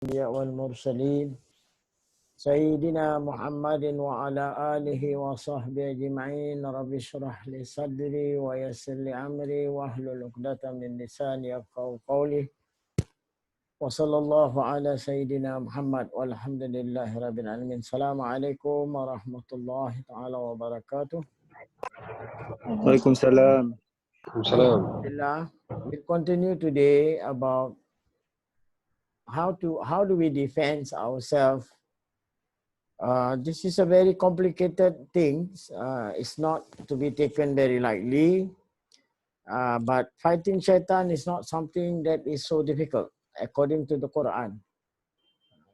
الأنبياء والمرسلين سيدنا محمد وعلى آله وصحبه أجمعين رب اشرح لي صدري ويسر لي أمري واحلل عقدة من لساني يفقهوا قولي وصلى الله على سيدنا محمد والحمد لله رب العالمين. السلام عليكم ورحمة الله تعالى وبركاته. Waalaikumsalam. Alhamdulillah. We'll continue today about how do we defend ourselves. This is a very complicated thing. It's not to be taken very lightly. But fighting shaitan is not something that is so difficult according to the Quran.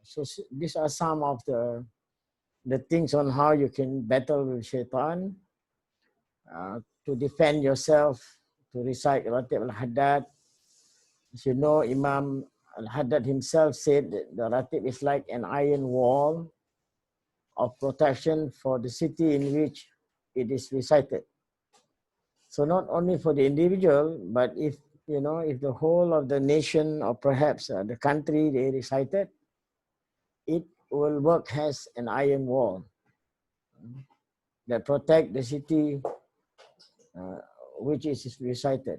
So these are some of the things on how you can battle with shaitan, to defend yourself, to recite Ratib al-Haddad. As you know, Imam al-Haddad himself said that the Ratib is like an iron wall of protection for the city in which it is recited. So not only for the individual, but if the whole of the nation or perhaps the country they recited, it will work as an iron wall that protect the city which is recited.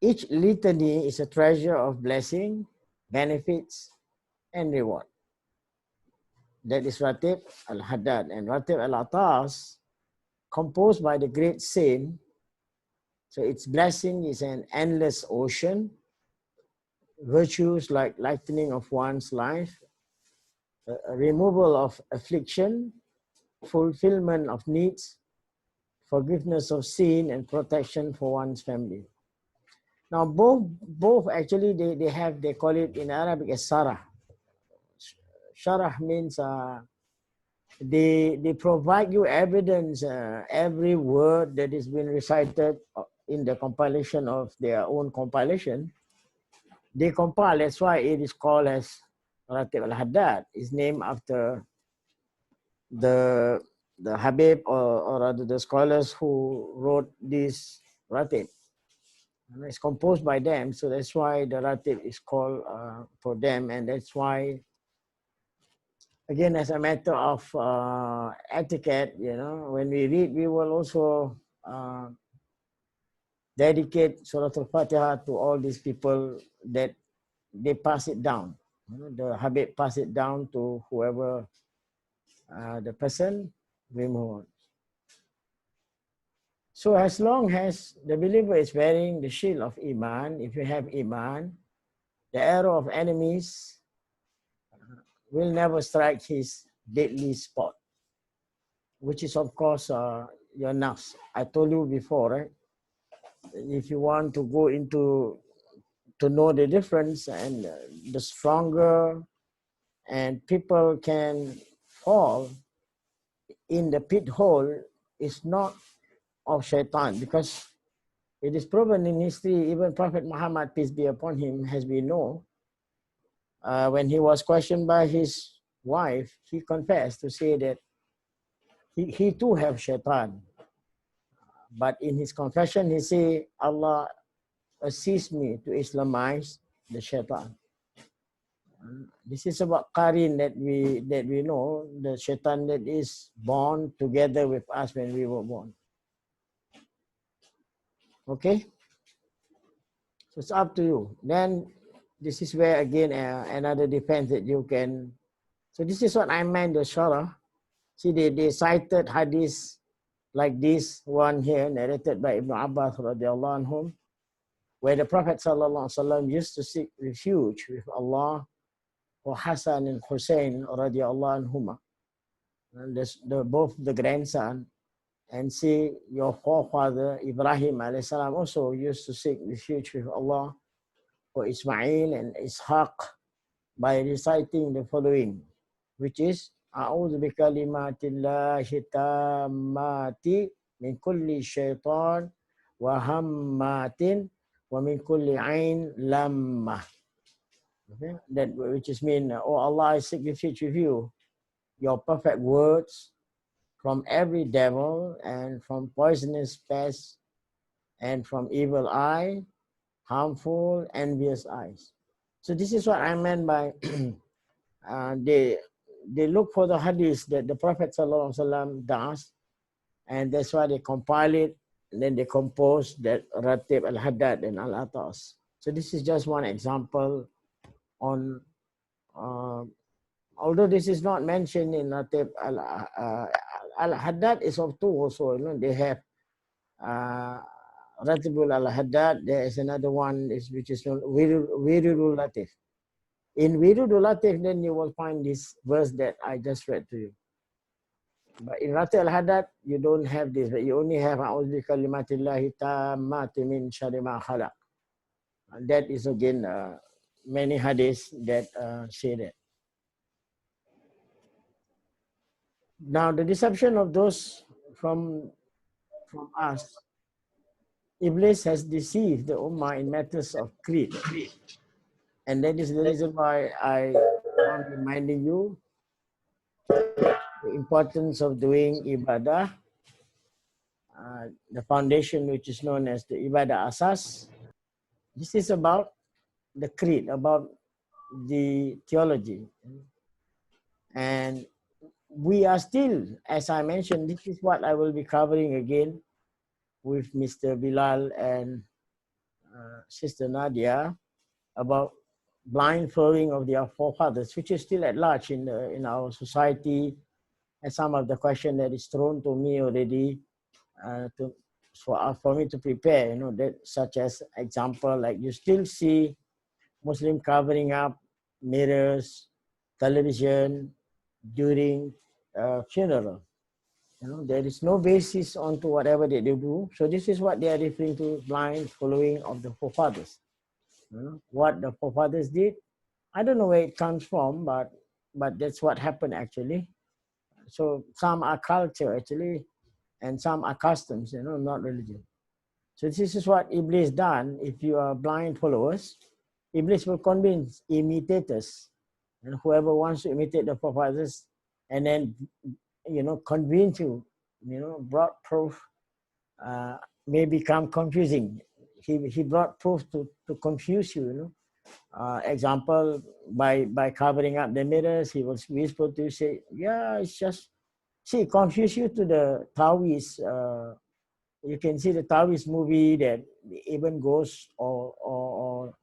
Each litany is a treasure of blessing, benefits, and reward. That is Ratib al-Haddad. And Ratib al-Atas, composed by the great saint, so its blessing is an endless ocean, virtues like lightening of one's life, a removal of affliction, fulfillment of needs, forgiveness of sin, and protection for one's family. Now both actually they call it in Arabic as sarah. Sharah means they provide you evidence, every word that is being recited in the compilation of their own compilation. They compile, that's why it is called as Ratib al-Haddad. It's named after the Habib or rather the scholars who wrote this Ratib. And it's composed by them, so that's why the Ratib is called for them, and that's why, again, as a matter of etiquette, when we read, we will also dedicate Surah Al-Fatiha to all these people that they pass it down. The Habib pass it down to whoever the person removed. So as long as the believer is wearing the shield of Iman, if you have Iman, the arrow of enemies will never strike his deadly spot, which is of course your nafs. I told you before, right? If you want to go into to know the difference, and the stronger and people can fall in the pit hole is not of shaitan, because it is proven in history. Even Prophet Muhammad, peace be upon him, as we know, when he was questioned by his wife, he confessed to say that he too have shaitan. But in his confession, he say, Allah assist me to Islamize the shaitan. This is about Qarin that we know, the shaitan that is born together with us when we were born. Okay? So it's up to you. Then this is where again another defense that you can. So this is what I meant the Shara. See, they cited hadith like this one here, narrated by Ibn Abbas radiallahu anhum, where the Prophet sallallahu alaihi wasallam used to seek refuge with Allah for Hassan and Hussein radiallahu anhuma, and both the grandson, and see your forefather Ibrahim alayhi salam also used to seek refuge with Allah for Ismail and Ishaq by reciting the following, which is A'udhu bikalimatillahi tammati min kulli shaitan wa hammatin wa min kulli ain lamma. Okay? That which is mean, oh Allah, I seek refuge with you, your perfect words, from every devil and from poisonous pest and from evil eye, harmful, envious eyes. So this is what I meant by they look for the hadith that the Prophet ﷺ does, and that's why they compile it, and then they compose that Ratib al-Haddad and al-Atas. So this is just one example on, although this is not mentioned in Ratib al-Haddad is of two also, you know, they have Ratibul al-Haddad, there is another one which is known Wiridul Latif. In Wiridul Latif, then you will find this verse that I just read to you. But in Ratib al-Haddad, you don't have this, but you only have A'udhu bi kalimatillahi tammati min syarri ma khalaq. And that is again many hadiths that say that. Now the deception of those from us, Iblis has deceived the Ummah in matters of creed. And that is the reason why I am reminding you the importance of doing ibadah, the foundation which is known as the ibadah asas. This is about the creed, about the theology. And we are still, as I mentioned, this is what I will be covering again with Mr. Bilal and Sister Nadia about blind following of their forefathers, which is still at large in our society. And some of the question that is thrown to me already for me to prepare, you know, that such as example, like you still see Muslim covering up mirrors, television during funeral. You know, there is no basis onto whatever they do. So this is what they are referring to, blind following of the forefathers. You know, what the forefathers did, I don't know where it comes from, but that's what happened actually. So some are culture actually, and some are customs, you know, not religion. So this is what Iblis done. If you are blind followers, Iblis will convince imitators, and whoever wants to imitate the forefathers, and then, you know, convince you, you know, brought proof, may become confusing. He brought proof to confuse you, you know. Example, by covering up the mirrors, he was whispered to you, say, yeah, it's just, see, confuse you to the Taoist. You can see the Taoist movie that even ghost or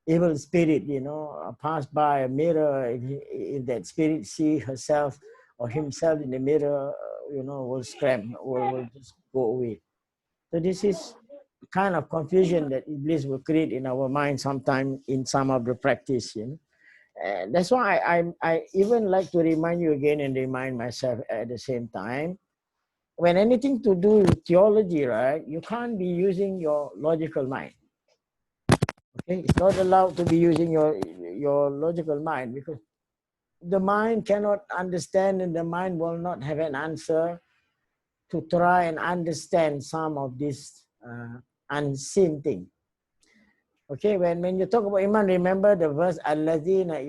evil spirit, you know, pass by a mirror. If that spirit see herself or himself in the mirror, you know, will scram, will just go away. So this is kind of confusion that Iblis will create in our mind sometime in some of the practice, you know. And that's why I even like to remind you again and remind myself at the same time, when anything to do with theology, right, you can't be using your logical mind. Okay, it's not allowed to be using your logical mind, because the mind cannot understand, and the mind will not have an answer to try and understand some of this unseen thing. Okay, when you talk about iman, remember the verse allazina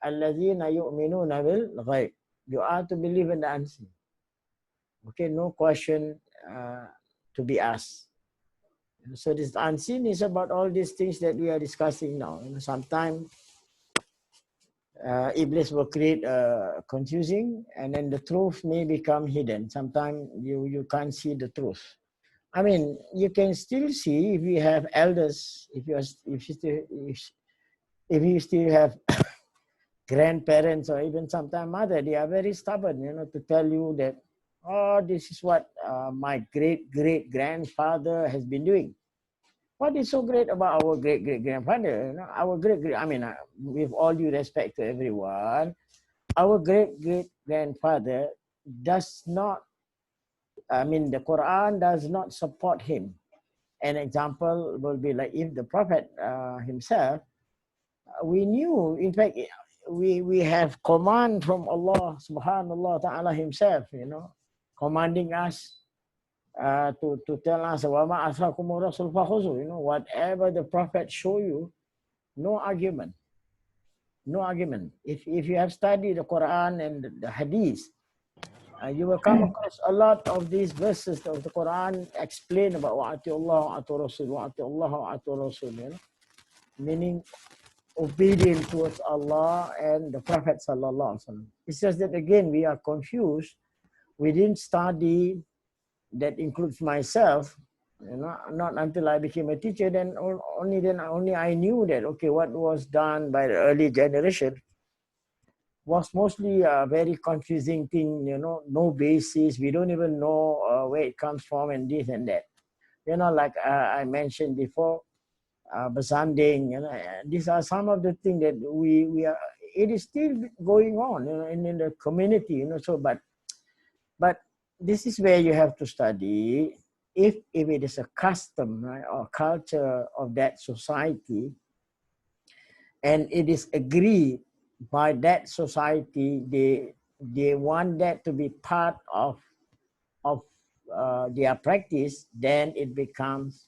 yu'minuna bil ghaib. You are to believe in the unseen. Okay, no question to be asked. So this unseen is about all these things that we are discussing now. You know, sometimes Iblis will create confusing, and then the truth may become hidden. Sometimes you can't see the truth. I mean, you can still see if you have elders, if you still have grandparents or even sometimes mother, they are very stubborn, you know, to tell you that, oh, this is what my great-great-grandfather has been doing. What is so great about our great-great-grandfather? You know, our I mean, with all due respect to everyone, our great-great-grandfather does not, I mean, the Quran does not support him. An example will be like if the Prophet himself, we knew, in fact, we have command from Allah subhanallah ta'ala himself, you know, commanding us to tell us, وَمَا أَثْرَكُمُ الرَّسُولُ فَخُذُوا, you know, whatever the Prophet show you, no argument. No argument. If you have studied the Quran and the Hadith, you will come across a lot of these verses of the Quran explain about wa'ati Allah, wa'ati Rasul, wa'ati Allah, wa'ati Rasul, you know. meaning obedient towards Allah and the Prophet sallallahu alaihi wasallam. It's just that again we are confused. We didn't study, that includes myself, not until I became a teacher, only I knew that, okay, what was done by the early generation was mostly a very confusing thing, no basis. We don't even know where it comes from and this and that. Like I mentioned before, Basanding, these are some of the things that we are, it is still going on, in the community, but this is where you have to study if it is a custom, right, or culture of that society, and it is agreed by that society, they want that to be part of their practice, then it becomes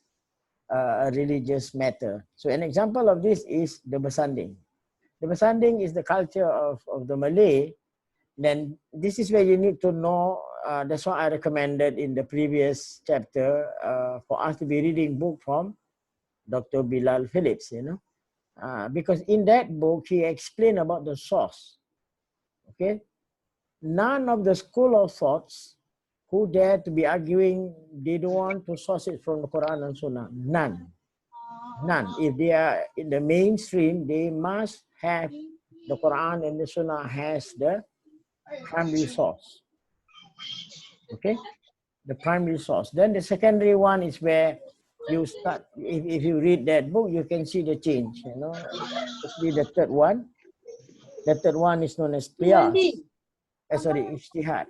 a religious matter. So an example of this is the Basanding. The Basanding is the culture of the Malay. Then this is where you need to know, that's why I recommended in the previous chapter for us to be reading book from Dr. Bilal Phillips, because in that book he explained about the source. Okay, none of the school of thoughts who dare to be arguing they don't want to source it from the Quran and Sunnah. None. If they are in the mainstream, they must have the Quran and the Sunnah has the primary source. Okay, the primary source. Then the secondary one is where you start. If you read that book, you can see the change. Especially the third one. The third one is known as qiyas. Ijtihad.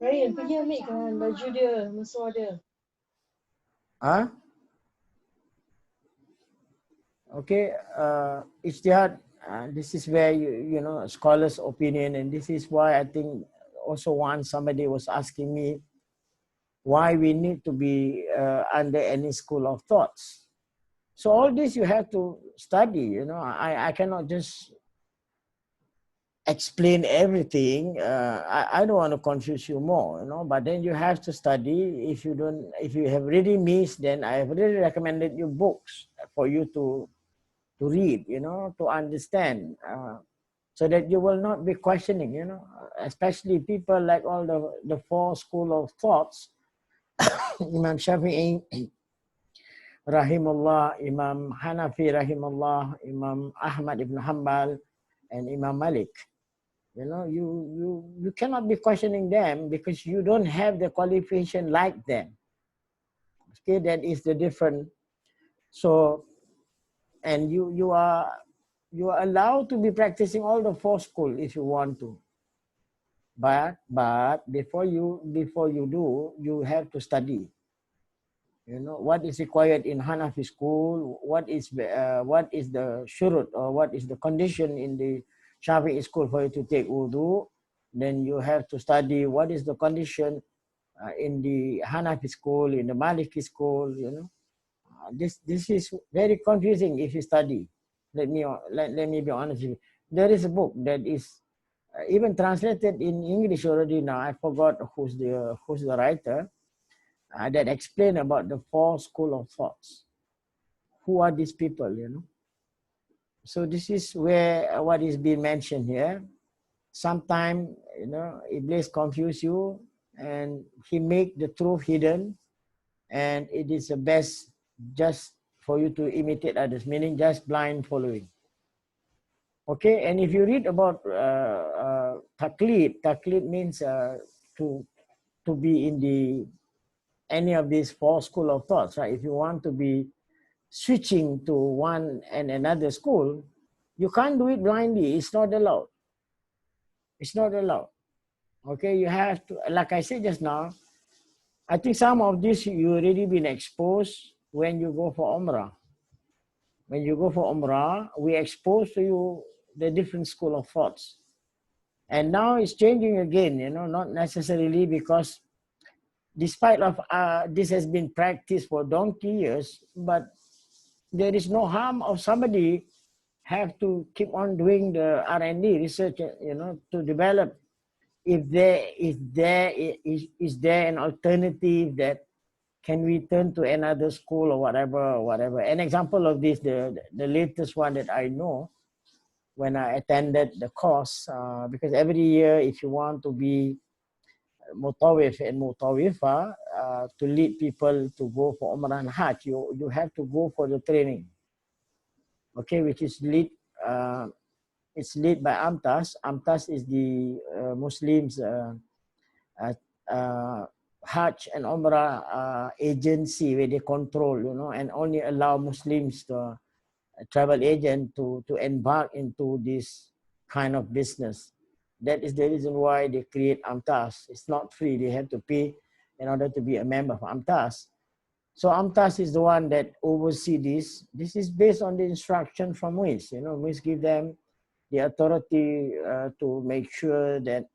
Ryan, pergi ambil kan baju dia, mesua dia. Okay, ijtihad. This is where scholars' opinion, and this is why I think also once somebody was asking me why we need to be under any school of thoughts. So all this you have to study. I cannot just explain everything. I don't want to confuse you more, but then you have to study. If you have really missed, then I have really recommended you books for you to read, to understand, so that you will not be questioning, especially people like all the four school of thoughts, Imam Shafi'i, rahimullah, Imam Hanafi, rahimullah, Imam Ahmad ibn Hanbal, and Imam Malik. You cannot be questioning them because you don't have the qualification like them. Okay, that is the different. So, and you are allowed to be practicing all the four school if you want to. But before you do, you have to study. What is required in Hanafi school, what is the shurut, or what is the condition in the Shafi'i school for you to take wudu. Then you have to study what is the condition in the Hanafi school, in the Maliki school. This is very confusing if you study. Let me be honest with you. There is a book that is even translated in English already now. I forgot who's the writer. That explain about the four school of thoughts. Who are these people, So this is where what is being mentioned here. Sometimes, Iblis confuse you and he make the truth hidden, and it is the best just for you to imitate others, meaning just blind following. Okay, and if you read about taqlid means to be in the any of these four school of thoughts, right? If you want to be switching to one and another school, you can't do it blindly. It's not allowed. It's not allowed. Okay, you have to, like I said just now, I think some of this you already been exposed when you go for Umrah. When you go for Umrah, we expose to you the different school of thoughts. And now it's changing again, not necessarily because despite of this has been practiced for donkey years, but there is no harm of somebody have to keep on doing the R&D research, to develop if there is there an alternative that can we turn to another school or whatever. An example of this, the latest one that I know, when I attended the course, because every year if you want to be mutawif and mutawifa, to lead people to go for Umrah and Hajj, you have to go for the training, okay, which is it's led by AMTAS. AMTAS is the Muslims uh, uh, Hajj and Umrah agency, where they control, and only allow Muslims to travel agent to embark into this kind of business. That is the reason why they create AMTAS. It's not free. They have to pay in order to be a member of AMTAS. So AMTAS is the one that oversee this. This is based on the instruction from MUIS. MUIS give them the authority to make sure that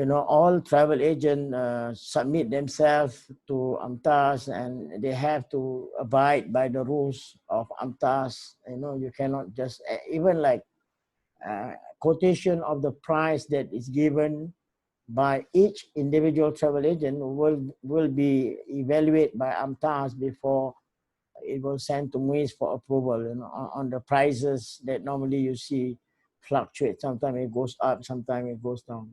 all travel agents submit themselves to AMTAS, and they have to abide by the rules of AMTAS. You cannot just, even like quotation of the price that is given by each individual travel agent will be evaluated by AMTAS before it will send to MUIS for approval. On the prices that normally you see fluctuate. Sometimes it goes up, sometimes it goes down.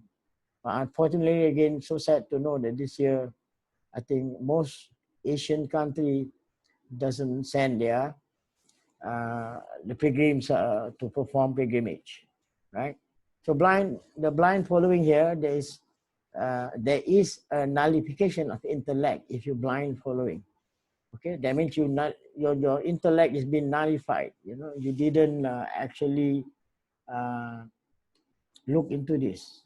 Unfortunately, again, so sad to know that this year, I think most Asian country doesn't send their the pilgrims to perform pilgrimage, right? So the blind following here, there is a nullification of intellect if you blind following. Okay, that means your intellect is being nullified. You didn't actually look into this.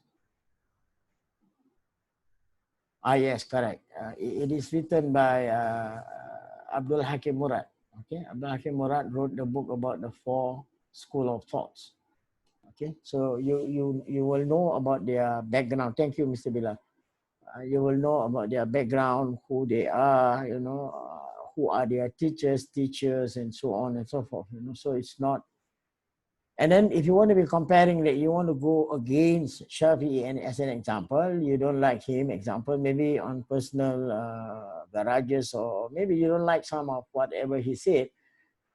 Yes, correct. It is written by Abdul Hakim Murad. Okay, Abdul Hakim Murad wrote the book about the 4 school of thoughts. Okay, so you will know about their background. Thank you, Mr. Bilal. You will know about their background, who they are, who are their teachers, and so on and so forth. So it's not. And then if you want to be comparing that, you want to go against Shafi'i, and as an example, you don't like him, example, maybe on personal garages, or maybe you don't like some of whatever he said,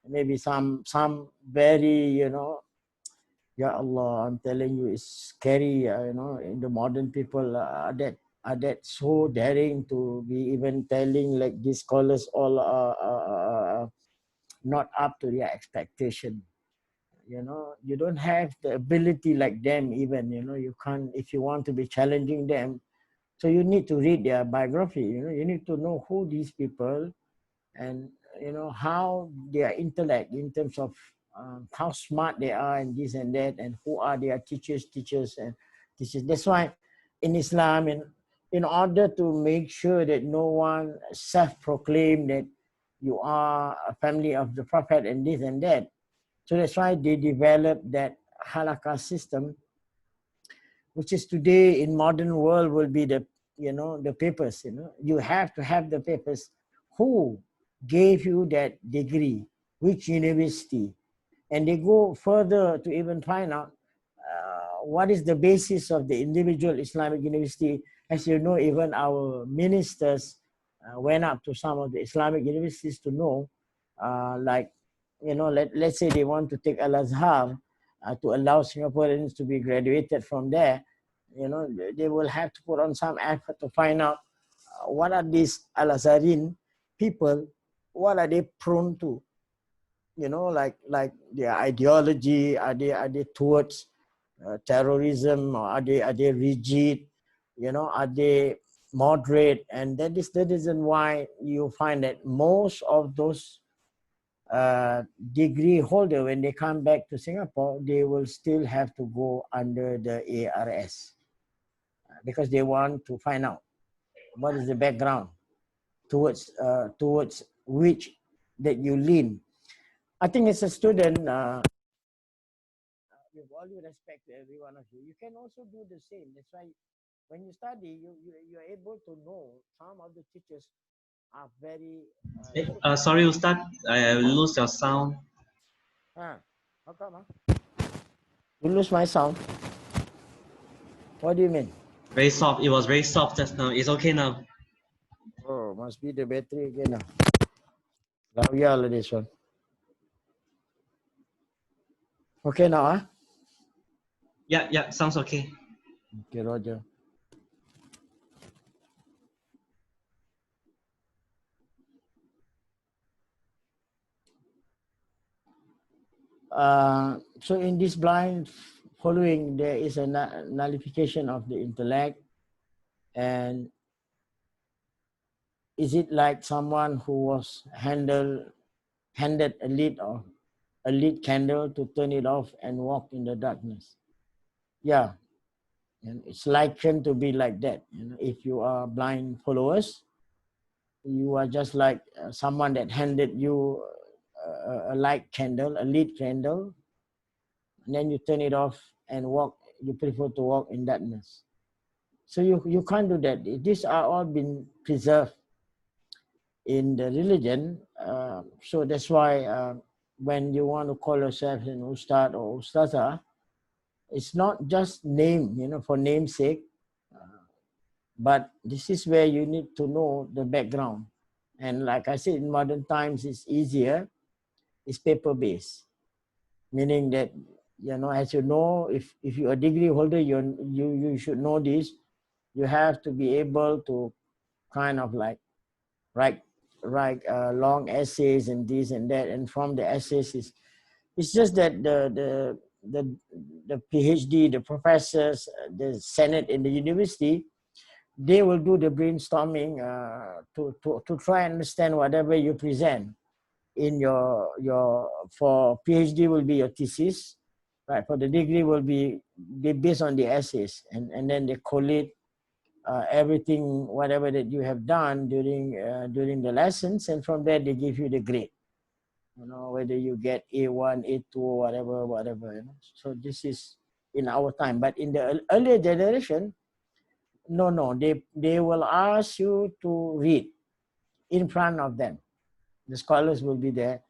maybe some very, Ya Allah, I'm telling you, it's scary, in the modern people are that so daring to be even telling like these scholars all are not up to their expectation. You don't have the ability like them even, you can't, if you want to be challenging them. So you need to read their biography, you need to know who these people, and how their intellect in terms of how smart they are and this and that, and who are their teachers and teachers. That's why in Islam, in order to make sure that no one self-proclaim that you are a family of the Prophet and this and that, so that's why they developed that halakha system, which is today in modern world will be the papers. You have to have the papers. Who gave you that degree? Which university? And they go further to even find out what is the basis of the individual Islamic university. As you know, even our ministers went up to some of the Islamic universities to know, like, let's say they want to take Al-Azhar to allow Singaporeans to be graduated from there. They will have to put on some effort to find out what are these Al-Azharin people, what are they prone to? Like their ideology, are they towards terrorism, or are they rigid? Are they moderate? And that is the reason why you find that most of those degree holder, when they come back to Singapore, they will still have to go under the ARS because they want to find out what is the background towards which that you lean. I think as a student, with all due respect to every one of you, you can also do the same. That's why when you study, you're able to know some of the teachers are very. Sorry, Ustaz, I lose your sound. How come? You lose my sound? What do you mean? Very soft. It was very soft just now. It's okay now. Oh, must be the battery again now. Lavia this one. Okay now, huh? Yeah, yeah, sounds okay. Okay, Roger. So in this blind following, there is a nullification of the intellect. And is it like someone who was handed a lit candle to turn it off and walk in the darkness? Yeah, and it's likened to be like that. You know, if you are blind followers, you are just like someone that handed you a light candle, a lit candle, and then you turn it off and walk. You prefer to walk in darkness. So you can't do that. These are all been preserved in the religion. So that's why when you want to call yourself an Ustad or Ustazah, it's not just name, you know, for name's sake, but this is where you need to know the background. And like I said, in modern times, it's easier. It's paper-based, meaning that, you know, as you know, if you're a degree holder, you should know this. You have to be able to kind of like write long essays and this and that, and from the essays it's just that the PhD, the professors, the Senate in the university, they will do the brainstorming to try and understand whatever you present in your for PhD will be your thesis, right? For the degree will be based on the essays, and then they collate everything, whatever that you have done during the lessons, and from there they give you the grade. You know, whether you get A1, A2, whatever. You know, so this is in our time, but in the earlier generation, no, they will ask you to read in front of them. The scholars will be there.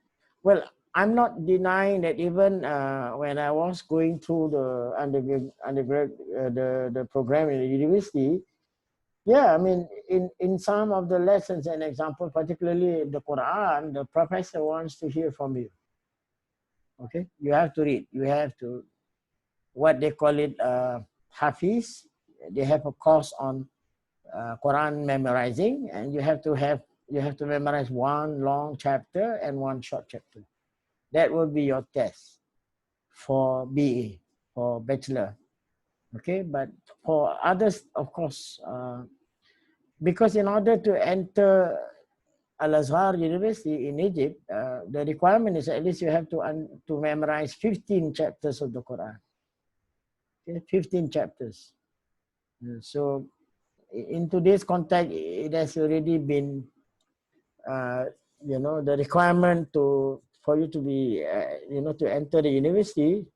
Well, I'm not denying that even when I was going through the undergrad the program in the university, yeah, I mean, in some of the lessons and example, particularly the Quran, the professor wants to hear from you. Okay, you have to read. You have to, what they call it, Hafiz. They have a course on Quran memorizing, and you have to memorize one long chapter and one short chapter. That will be your test for BA, for bachelor. Okay, but for others, of course, because in order to enter Al-Azhar University in Egypt, the requirement is at least you have to memorize 15 chapters of the Quran. Okay, 15 chapters. So in today's context, it has already been, you know, the requirement for you to be, you know, to enter the university.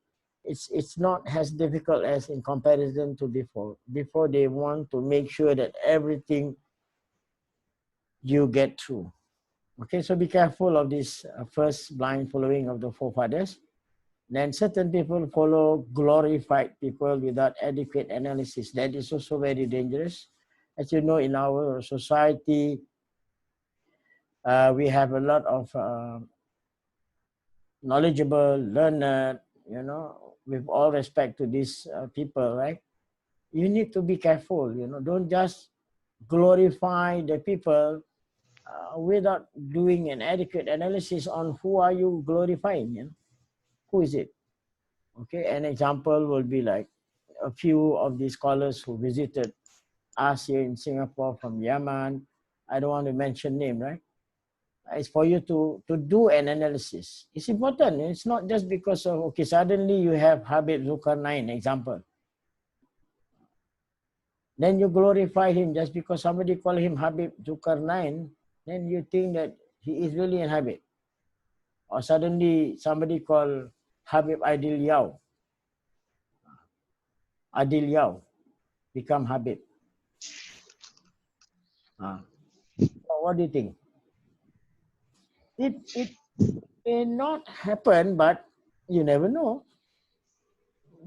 It's not as difficult as in comparison to before. Before, they want to make sure that everything you get through. Okay, so be careful of this first blind following of the forefathers. Then certain people follow glorified people without adequate analysis. That is also very dangerous. As you know, in our society, we have a lot of knowledgeable, learned, you know, with all respect to these people, right? You need to be careful, you know, don't just glorify the people without doing an adequate analysis on who are you glorifying, you know, who is it? Okay, an example will be like a few of the scholars who visited us here in Singapore from Yemen. I don't want to mention name, right? It's for you to do an analysis. It's important. It's not just because of, okay, suddenly you have Habib Zulkarnain, example. Then you glorify him just because somebody call him Habib Zulkarnain, then you think that he is really an Habib. Or suddenly somebody call Habib Adil Yao become Habib. What do you think? It may not happen, but you never know.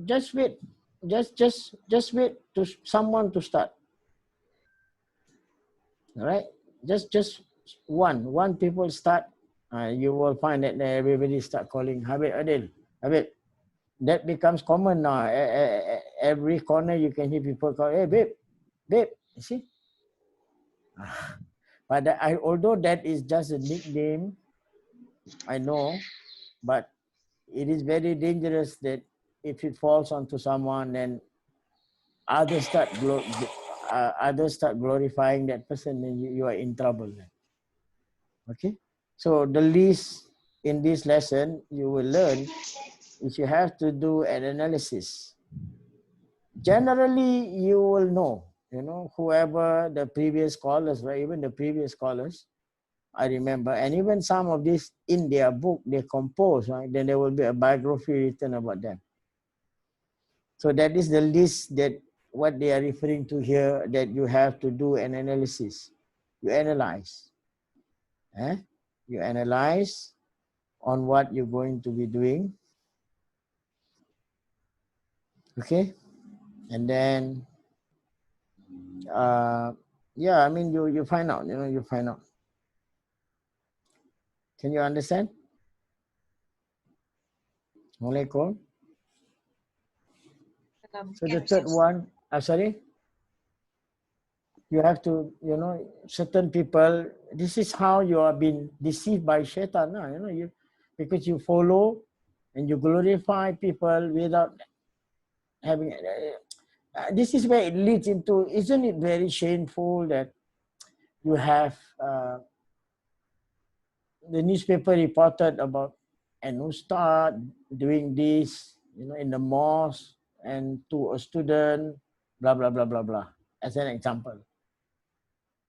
Just wait. Just wait to someone to start. All right. just one people start, you will find that everybody start calling Habib Adil, Habib. That becomes common now. Every corner you can hear people call, hey babe, babe. You see? But although that is just a nickname, I know, but it is very dangerous that if it falls onto someone, then others start glorifying that person, then you are in trouble. Okay, so the least in this lesson you will learn is you have to do an analysis. Generally, you will know, whoever the previous scholars were, even the previous scholars, I remember, and even some of this in their book they compose, right? Then there will be a biography written about them. So that is the list that what they are referring to here, that you have to do an analysis. You analyze. You analyze on what you're going to be doing. Okay? And then, yeah, I mean, you find out, you find out. Can you understand? Alaikum. So the third one, sorry, you have to, certain people, this is how you are being deceived by shaitan, because you follow and you glorify people without having, this is where it leads into, isn't it very shameful that you have the newspaper reported about an ustad doing this, in the mosque and to a student, blah, blah, blah, blah, blah, as an example.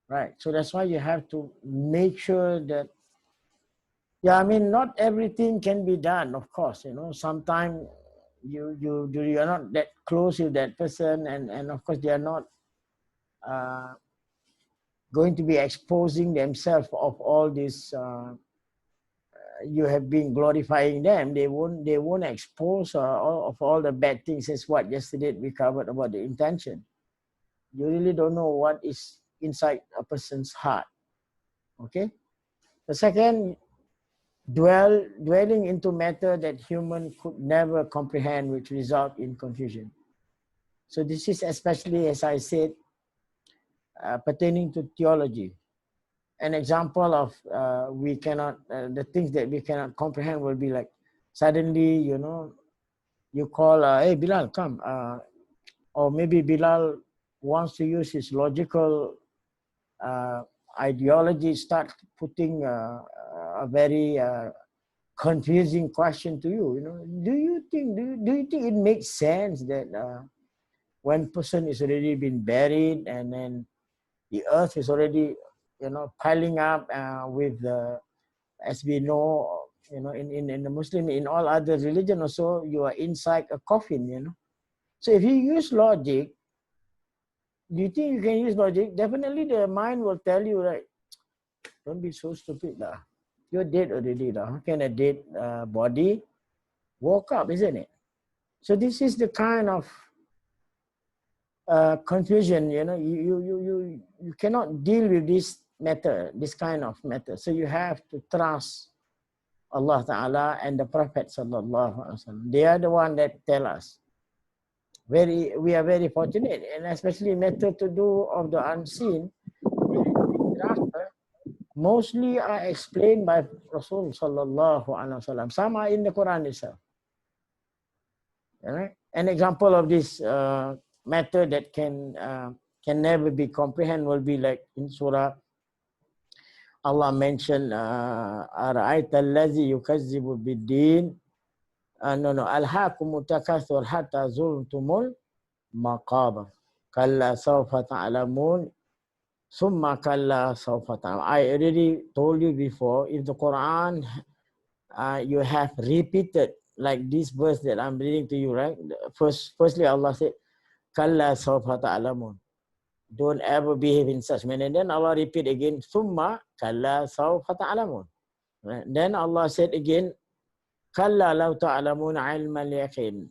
Right. So that's why you have to make sure that, yeah, I mean, not everything can be done, of course, sometimes you are not that close with that person, and of course they are not going to be exposing themselves of all this, you have been glorifying them. They won't expose all the bad things, as what yesterday we covered about the intention. You really don't know what is inside a person's heart. Okay. The second, dwelling into matter that human could never comprehend, which result in confusion. So this is especially, as I said, pertaining to theology. An example of we cannot, the things that we cannot comprehend will be like, suddenly, you call, hey Bilal, come, or maybe Bilal wants to use his logical ideology, start putting a very confusing question to you. Do you think it makes sense that when person is already been buried and then the earth is already piling up with as we know, in the Muslim, in all other religion also, you are inside a coffin. So if you use logic, do you think you can use logic? Definitely the mind will tell you, right, don't be so stupid lah. You're dead already lah. How can a dead body woke up, isn't it? So this is the kind of confusion, you cannot deal with this matter, this kind of matter. So you have to trust Allah Ta'ala and the Prophet Sallallahu Alaihi Wasallam. They are the one that tell us. We are very fortunate, and especially matter to do of the unseen, mostly are explained by Rasul Sallallahu Alaihi Wasallam. Some are in the Quran itself. Right? An example of this matter that can never be comprehended will be like in Surah, Allah mentioned, Ara'aita allazi yukazzibu bid-din, alhaakumut takathur hatta zurtumul maqabir, kalla sawfa ta'lamun, summa kalla sawfa ta'lamun. I already told you before, if the Quran you have repeated like this verse that I'm reading to you, right? Firstly, Allah said, kalla sawfa ta'lamun. Don't ever behave in such manner. And then Allah repeat again, summa kalla sawfa ta'lamun. Right? Then Allah said again, kalla law ta'lamun ilmal yaqin.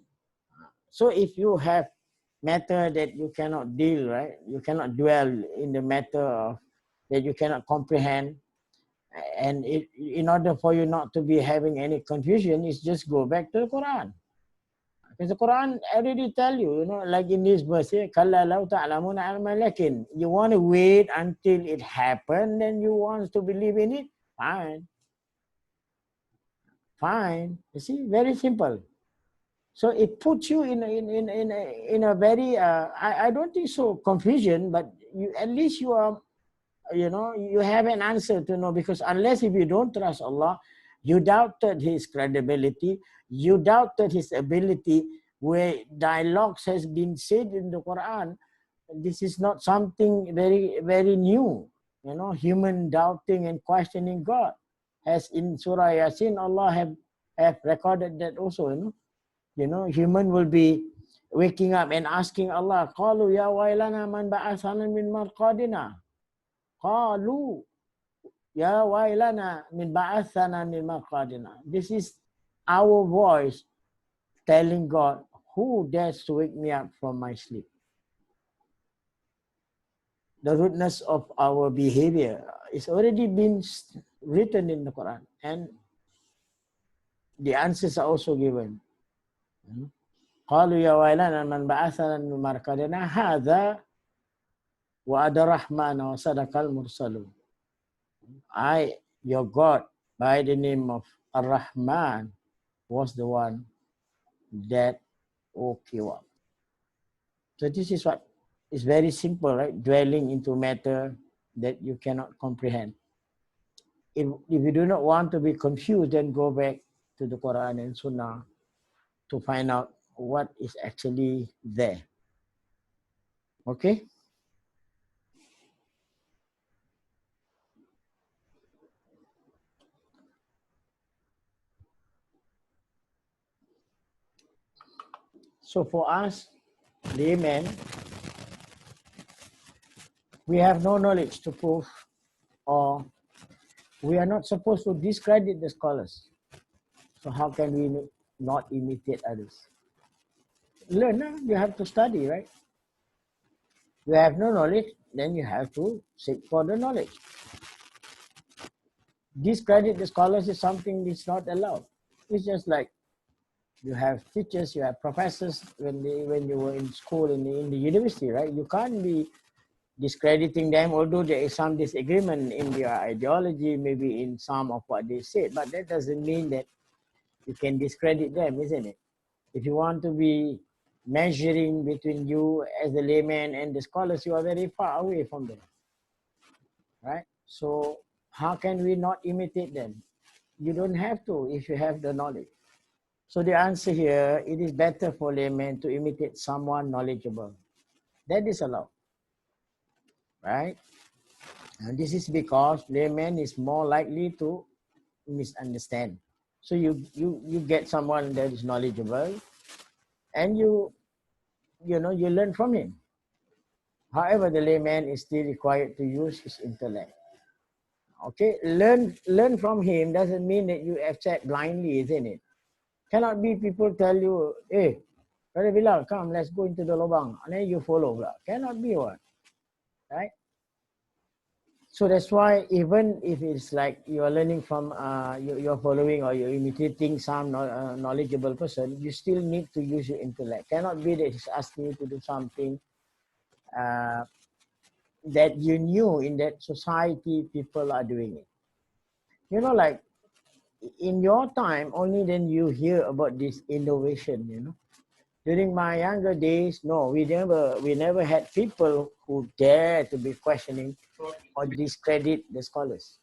So if you have matter that you cannot deal, right? You cannot dwell in the matter of that you cannot comprehend. And in order for you not to be having any confusion, is just go back to the Quran. Because the Quran already tell you, like in this verse here, "Kalla law ta'lamuna 'ilmal yakin." You want to wait until it happen, then you want to believe in it. Fine. You see, very simple. So it puts you in a very I don't think so confusion, but you at least you are, you have an answer to know, because unless if you don't trust Allah, you doubted his credibility, you doubted his ability, where dialogues has been said in the Quran. This is not something very, very new, human doubting and questioning God. As in Surah Yasin, Allah have recorded that also, human will be waking up and asking Allah, "Qalu ya wailana man ba'athana min marqadina." Qalu ya wailana min ba'athana min marqadina. This is our voice telling God, who dares to wake me up from my sleep? The rudeness of our behavior is already been written in the Quran, and the answers are also given. قالوا يا ويلنا من بعثنا من مرقدنا هذا وعد الرحمن وصدق المرسلون. I, your God, by the name of Ar-Rahman, was the one that woke you up. So this is what is very simple, right? Dwelling into matter that you cannot comprehend. If you do not want to be confused, then go back to the Quran and Sunnah to find out what is actually there. Okay? So for us, laymen, we have no knowledge to prove, or we are not supposed to discredit the scholars. So how can we not imitate others? Learn, you have to study, right? You have no knowledge, then you have to seek for the knowledge. Discredit the scholars is something that's not allowed. It's just like you have teachers, you have professors when you were in school, in the university, right? You can't be discrediting them, although there is some disagreement in their ideology, maybe in some of what they said, but that doesn't mean that you can discredit them, isn't it? If you want to be measuring between you as a layman and the scholars, you are very far away from them, right? So how can we not imitate them? You don't have to if you have the knowledge. So the answer here, it is better for laymen to imitate someone knowledgeable. That is allowed, right? And this is because layman is more likely to misunderstand. So you get someone that is knowledgeable, and you learn from him. However, the layman is still required to use his intellect. Okay, learn from him doesn't mean that you accept blindly, isn't it? Cannot be people tell you, "Hey, Brother Bilal, come, let's go into the lobang," and then you follow. Cannot be one, right? So that's why even if it's like you're learning from, you're following or you're imitating some knowledgeable person, you still need to use your intellect. Cannot be that he's asking you to do something that you knew in that society people are doing it. Like in your time, only then you hear about this innovation, During my younger days, no, we never had people who dare to be questioning or discredit the scholars.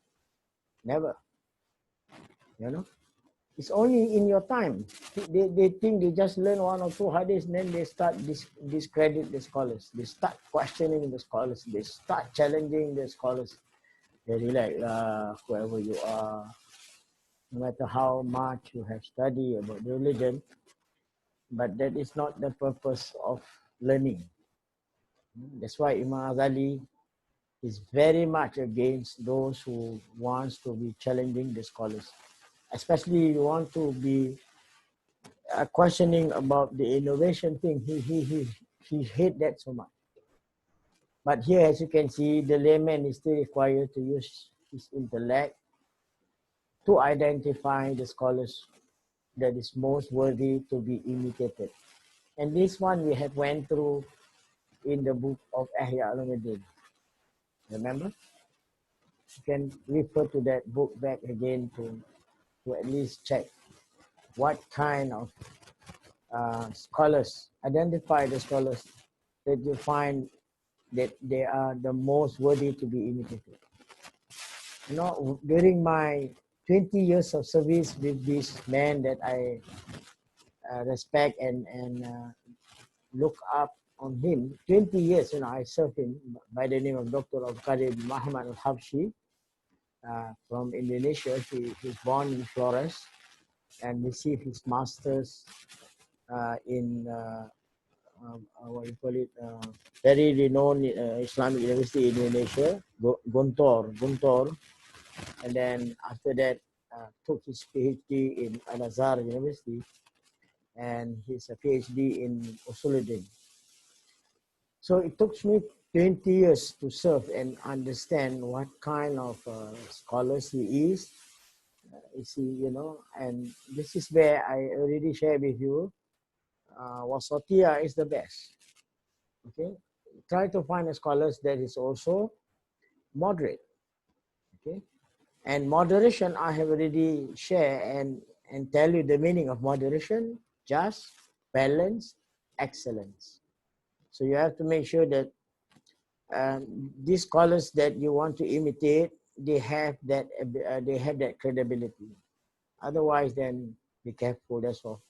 Never. It's only in your time. They think they just learn one or two hadiths, and then they start discredit the scholars. They start questioning the scholars. They start challenging the scholars. They like, whoever you are, no matter how much you have studied about the religion, but that is not the purpose of learning. That's why Imam Ghazali is very much against those who wants to be challenging the scholars. Especially you want to be questioning about the innovation thing. He hate that so much. But here, as you can see, the layman is still required to use his intellect to identify the scholars that is most worthy to be imitated. And this one we have went through in the book of Ihya al-Ulumuddin. Remember? You can refer to that book back again to at least check what kind of scholars, identify the scholars that you find that they are the most worthy to be imitated. You know, during my 20 years of service with this man that I respect and look up on him, 20 years, you know, I served him by the name of Dr. Al-Qadir Muhammad Al-Habshi from Indonesia. He's born in Flores and received his master's in what you call it, very renowned Islamic University in Indonesia, Guntur. And then after that, took his PhD in Al-Azhar University, and he's a PhD in Usuluddin. So it took me 20 years to serve and understand what kind of scholars he is. Is he, you know, and this is where I already shared with you. Wasatia is the best. Okay, try to find a scholars that is also moderate. Okay, and moderation I have already shared and tell you the meaning of moderation: just, balance, excellence. So you have to make sure that these scholars that you want to imitate, they have that credibility. Otherwise, then be careful. That's all.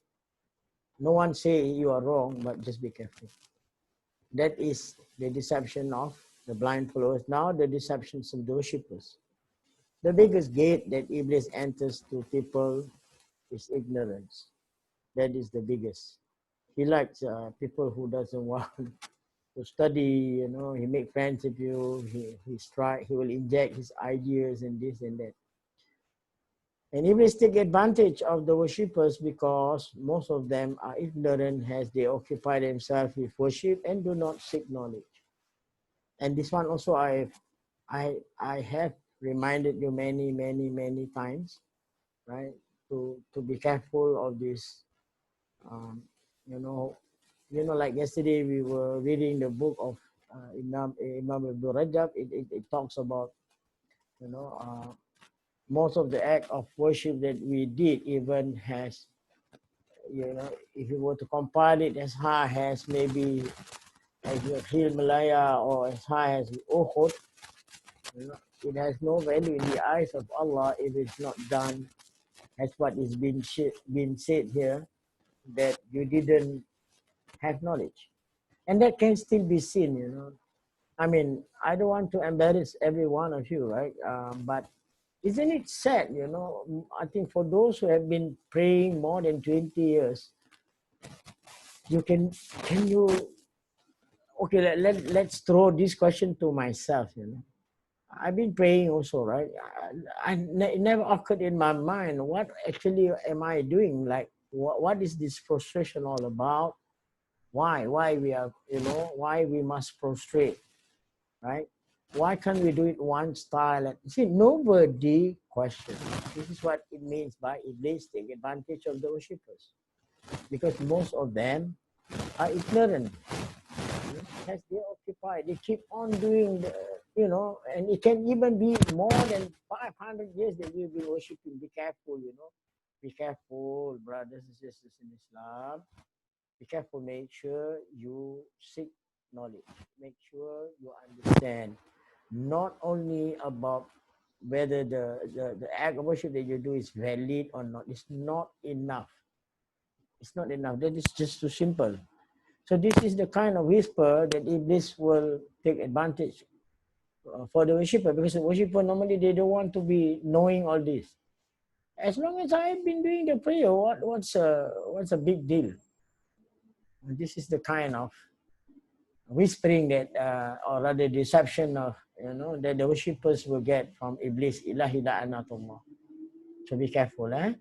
No one say you are wrong, but just be careful. That is the deception of the blind followers. Now the deceptions of the worshippers. The biggest gate that Iblis enters to people is ignorance. That is the biggest. He likes people who doesn't want to study. You know, he make friends with you. He will inject his ideas and this and that. And Iblis take advantage of the worshippers because most of them are ignorant as they occupy themselves with worship and do not seek knowledge. And this one also I have reminded you many times, right? To be careful of this. Um, you know, like yesterday we were reading the book of Imam Ibn Rajab. It talks about, you know, most of the act of worship that we did even has, you know, if you were to compile it as high as maybe as the Himalaya or as high as Uhud, you know, it has no value in the eyes of Allah if it's not done as what is being said here, that you didn't have knowledge. And that can still be seen, you know. I mean, I don't want to embarrass every one of you, right? But isn't it sad, you know? I think for those who have been praying more than 20 years, you can you, okay, let's throw this question to myself, you know. I've been praying also, right? It never occurred in my mind, what actually am I doing? Like, what is this frustration all about? Why we are, you know, why we must prostrate, right? Why can't we do it one style? See, nobody questions. This is what it means by Iblis take advantage of the worshippers, because most of them are ignorant. As they occupy, they keep on doing the, you know, and it can even be more than 500 years that you've been worshiping. Be careful, you know. Be careful, brothers and sisters in Islam. Be careful. Make sure you seek knowledge. Make sure you understand not only about whether the act of worship that you do is valid or not. It's not enough. It's not enough. That is just too simple. So this is the kind of whisper that Iblis will take advantage for the worshipper, because the worshipper normally they don't want to be knowing all this. As long as I've been doing the prayer, what's a big deal? This is the kind of whispering that, or rather deception of, you know, that the worshippers will get from Iblis. Ilahi la'anatullah. So be careful, eh?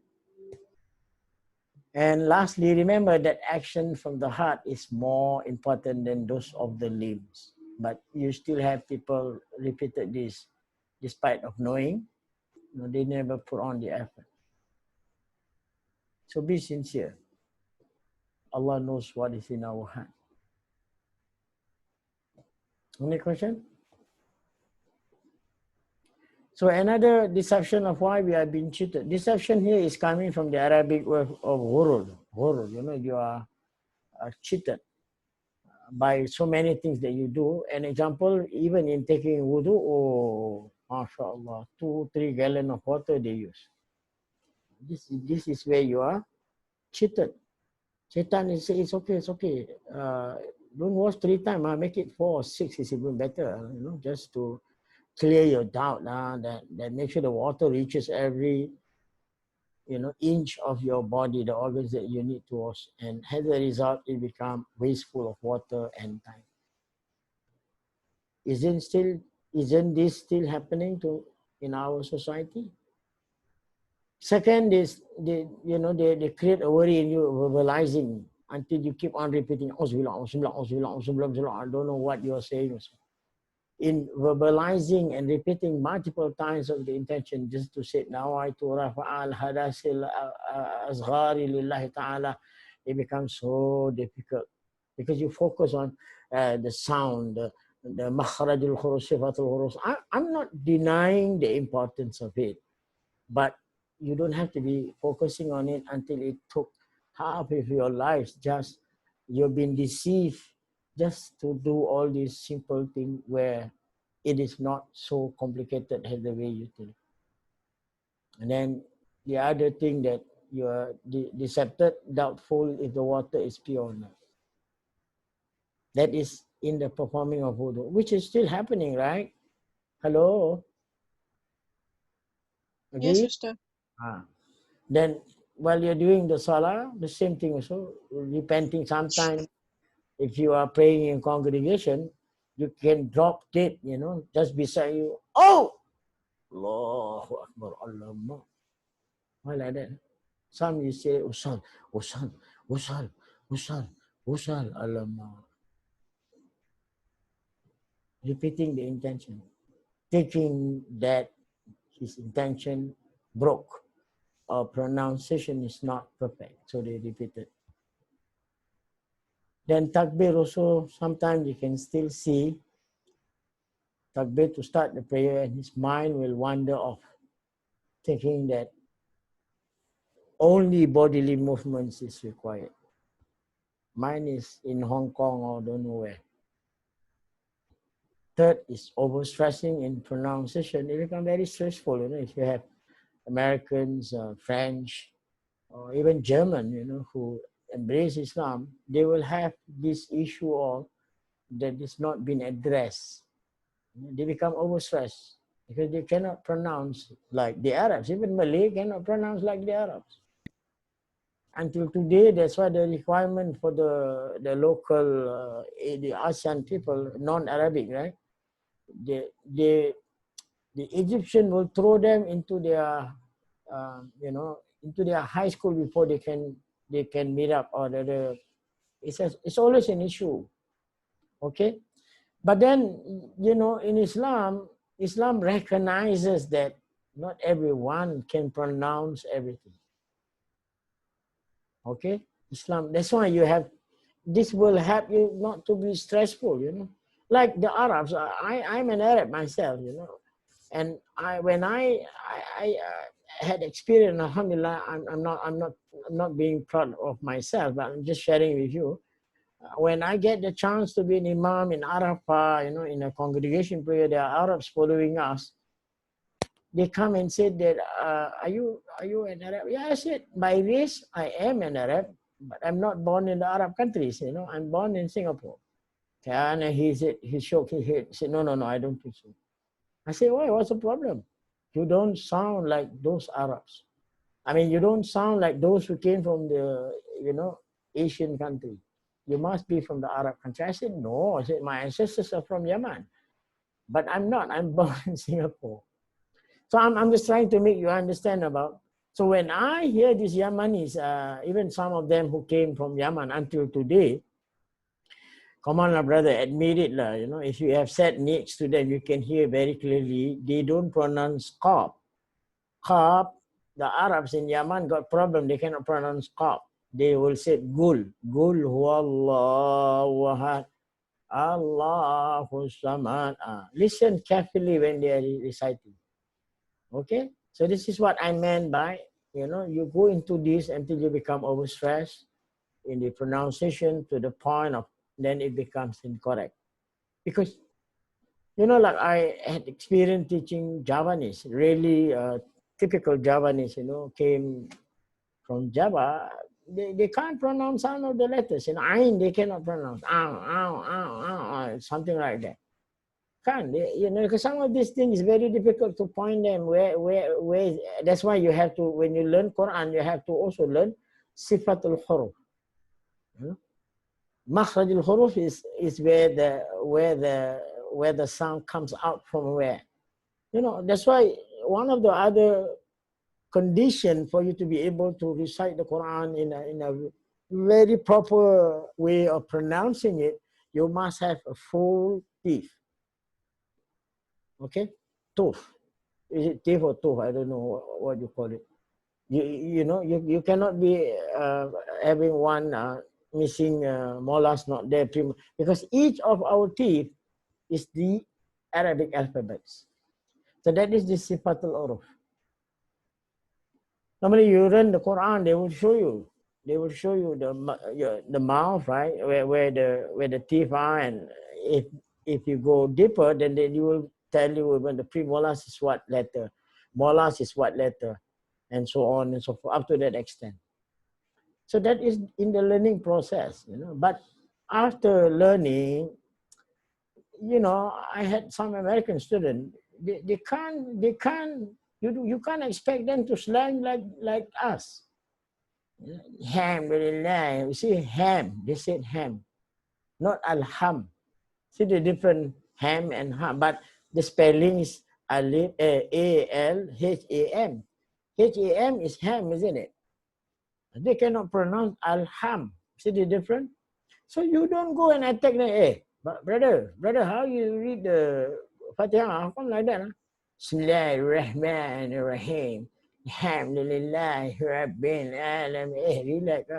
And lastly, remember that action from the heart is more important than those of the limbs. but you still have people repeated this despite of knowing. They never put on the effort. So be sincere. Allah knows what is in our heart. Any question? So another deception of why we are being cheated. Deception here is coming from the Arabic word of ghurur. Ghurur, you are cheated by so many things that you do. An example, even in taking wudu, oh, mashallah, 2-3 gallons of water they use. This is where you are cheated. Shaitan is say it's okay. Don't wash 3 times, make it 4 or 6 is even better, just to clear your doubt, that make sure the water reaches every inch of your body, the organs that you need to wash, and as a result it become wasteful of water and time. Isn't this still happening in our society? Second is they create a worry in you, verbalizing until you keep on repeating, I don't know what you're saying. In verbalizing and repeating multiple times of the intention just to say nawaitu rafa'al hadasil asghari lillahi ta'ala, it becomes so difficult because you focus on the sound, the makhrajul khurus, sifatul khurus. I'm not denying the importance of it, but you don't have to be focusing on it until it took half of your lives. Just you've been deceived just to do all these simple things where it is not so complicated as the way you think. And then the other thing that you are decepted, doubtful if the water is pure or not. That is in the performing of wudu, which is still happening, right? Hello? Yes, Agree? Ustaz. Then while you're doing the salah, the same thing also, repenting sometimes. If you are praying in congregation, you can drop dead, just beside you. Oh! Allahu Akbar, Allah. Why like that? Some you say, Usal, Allah. Repeating the intention. Thinking that his intention broke or pronunciation is not perfect. So they repeat it. Then takbir also, sometimes you can still see takbir to start the prayer and his mind will wander off, thinking that only bodily movements is required. Mine is in Hong Kong or don't know where. Third is overstressing in pronunciation. It becomes very stressful, if you have Americans, French, or even German, who embrace Islam, they will have this issue of that is not been addressed. They become overstressed because they cannot pronounce like the Arabs. Even Malay cannot pronounce like the Arabs. Until today, that's why the requirement for the local, the ASEAN people, non-Arabic, right? The Egyptian will throw them into their, into their high school before they can meet up, or it's always an issue, okay? But then, in Islam recognizes that not everyone can pronounce everything, okay? Islam, that's why this will help you not to be stressful, like the Arabs. I'm an Arab myself, and when I had experience, alhamdulillah, I'm not being proud of myself, but I'm just sharing with you. When I get the chance to be an imam in Arafah, in a congregation prayer, there are Arabs following us. They come and said that, are you an Arab? Yeah, I said, by race, I am an Arab, but I'm not born in the Arab countries, I'm born in Singapore. And he said, he shook his head, he said, no, I don't think so. I said, why, what's the problem? You don't sound like those Arabs. I mean, you don't sound like those who came from the, Asian country. You must be from the Arab country. I said, no. I said, my ancestors are from Yemen. But I'm not. I'm born in Singapore. So I'm just trying to make you understand about. So when I hear these Yemenis, even some of them who came from Yemen until today, Come on, brother, admit it. You know, if you have sat next to them, you can hear very clearly, they don't pronounce qaf. Qaf, the Arabs in Yemen got problem, they cannot pronounce qaf. They will say gul. Gul huwallahu ahad. Allahu samad. Listen carefully when they are reciting. Okay? So this is what I meant by, you know, you go into this until you become overstressed in the pronunciation to the point of, then it becomes incorrect. Because, you know, like I had experience teaching Javanese, really typical Javanese, you know, came from Java. They can't pronounce some of the letters. In Ain, they cannot pronounce. Something like that. Can't, you know, because some of these things is very difficult to point them where. That's why you have to, when you learn Quran, you have to also learn Sifatul Huruf. You know? Makhrajul Huruf is where the sound comes out from where. You know, that's why one of the other condition for you to be able to recite the Quran in a very proper way of pronouncing it, you must have a full teeth. Okay? Tooth. Is it teeth or tooth? I don't know what you call it. You know, you cannot be having one missing molars not there, because each of our teeth is the Arabic alphabets. So that is the Sifatul Uruf. Normally, you read the Quran, they will show you. They will show you the mouth, right, where the teeth are, and if you go deeper, then they will tell you when the premolars is what letter, molars is what letter, and so on and so forth, up to that extent. So that is in the learning process, you know. But after learning, you know, I had some American students. They can't. You can't expect them to slang like us. Alhamdulillah. You see, ham. They said ham, not alham. See the different ham and ham, but the spelling is alif, A-L-H-A-M. H-A-M is ham, isn't it? They cannot pronounce alham. See the difference? So you don't go and attack them. Hey, brother, how you read the Fatiha? How come like that? Huh? Bismillahirrahmanirrahim. Alhamdulillah, Rabbil Alamin. Hey, relax.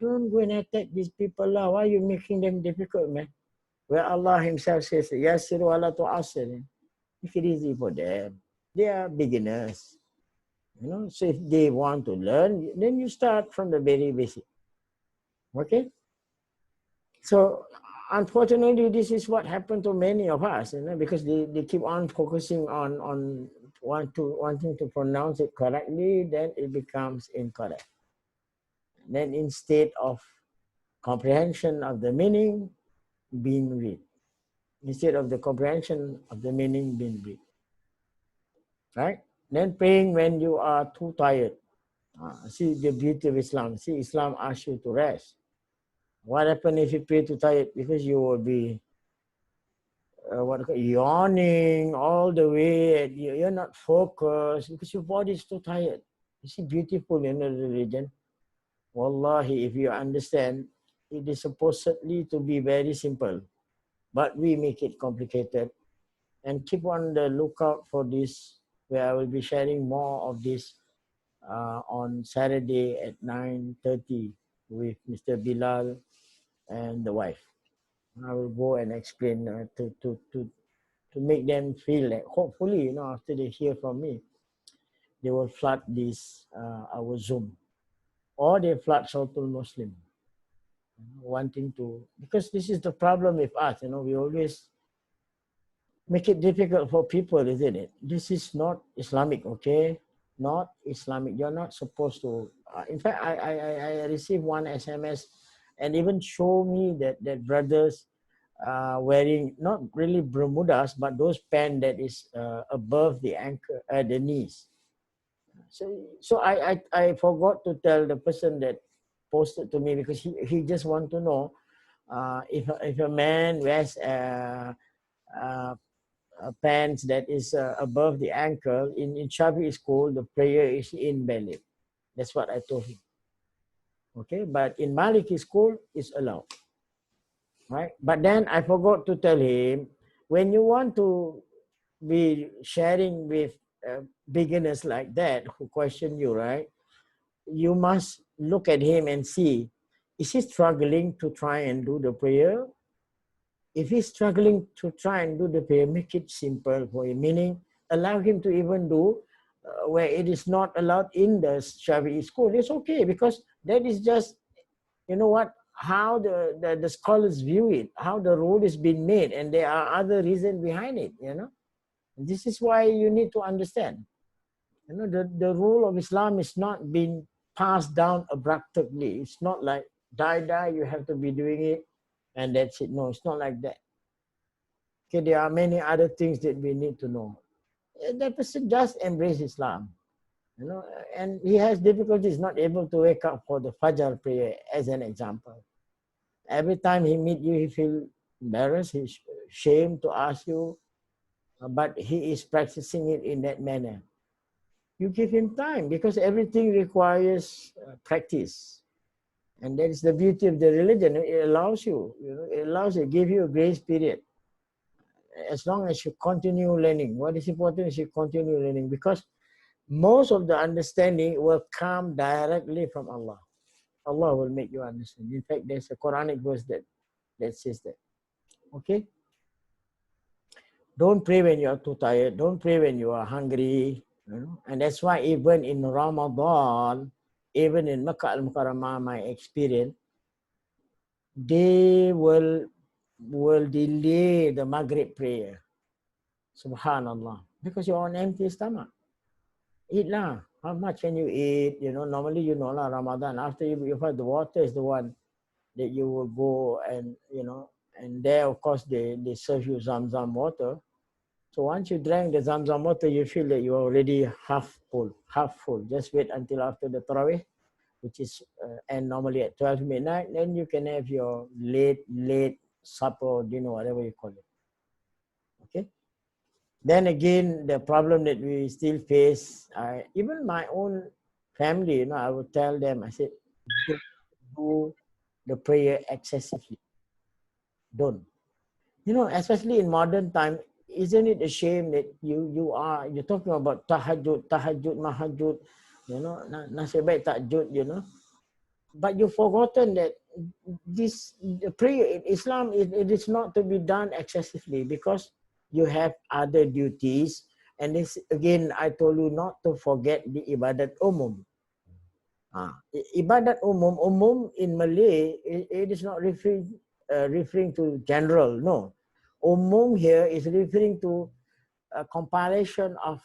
Don't go and attack these people. Why are you making them difficult, man? Where Allah Himself says, Yasiru ala tu'asir. Make it easy for them. They are beginners. You know, so if they want to learn, then you start from the very basic. Okay? So unfortunately, this is what happened to many of us, you know, because they keep on focusing on wanting to pronounce it correctly, then it becomes incorrect. Then instead of comprehension of the meaning being read, instead of the comprehension of the meaning being read, right? Then praying when you are too tired. See the beauty of Islam. See, Islam asks you to rest. What happens if you pray too tired? Because you will be yawning all the way. You're not focused because your body is too tired. You see, beautiful in the religion. Wallahi, if you understand, it is supposedly to be very simple, but we make it complicated. And keep on the lookout for this, where I will be sharing more of this on Saturday at 9:30 with Mr. Bilal and the wife. I will go and explain to make them feel like, hopefully, you know, after they hear from me, they will flood this our Zoom, or they flood Shoutul Muslim, wanting to, because this is the problem with us, you know, we always make it difficult for people, isn't it? This is not Islamic, okay? Not Islamic. You're not supposed to. In fact, I received one SMS and even show me that brothers wearing not really Bermudas, but those pants that is above the ankle, the knees. So I forgot to tell the person that posted to me, because he just want to know if a man wears pants that is above the ankle in Shafi'i school, the prayer is invalid. That's what I told him. Okay, but in Maliki school, it's allowed. right? But then I forgot to tell him, when you want to be sharing with beginners like that who question you, right? You must look at him and see, is he struggling to try and do the prayer? If he's struggling to try and do the prayer, make it simple for him, meaning allow him to even do where it is not allowed in the Shafi'i school. It's okay, because that is just, you know what, how the scholars view it, how the rule is being made, and there are other reasons behind it, you know. This is why you need to understand. You know, the rule of Islam is not being passed down abruptly. It's not like die, you have to be doing it and that's it. No, it's not like that. Okay, there are many other things that we need to know. That person just embrace Islam, you know, and he has difficulties not able to wake up for the Fajr prayer, as an example. Every time he meet you, he feel embarrassed, he's ashamed to ask you, but he is practicing it in that manner. You give him time, because everything requires practice. And that is the beauty of the religion. It allows you, you know, it allows you, give you a grace period. As long as you continue learning, what is important is you continue learning, because most of the understanding will come directly from Allah. Allah will make you understand. In fact, there's a Quranic verse that says that. Okay? Don't pray when you are too tired. Don't pray when you are hungry. You know? And that's why even in Ramadan, even in Makkah al-Mukarramah, my experience, they will delay the Maghrib prayer. Subhanallah. Because you're on empty stomach. Eat lah. How much can you eat? You know, normally you know lah, Ramadan, after you've had the water is the one that you will go and, you know, and there of course they serve you Zamzam water. So once you drank the Zamzam water, you feel that you're already half full. Just wait until after the Tarawih, which is and normally at 12 midnight, then you can have your late supper or dinner, whatever you call it. Okay. Then again, the problem that we still face, even my own family, you know, I would tell them, I said, don't do the prayer excessively. Don't. You know, especially in modern time, isn't it a shame that you're talking about tahajjud, mahajjud, you know, nasib baik tahajjud, you know, but you've forgotten that this the prayer in Islam, it is not to be done excessively, because you have other duties. And this again, I told you not to forget the ibadat umum. Ibadat umum in Malay, it is not referring to general, no. Umum here is referring to a compilation of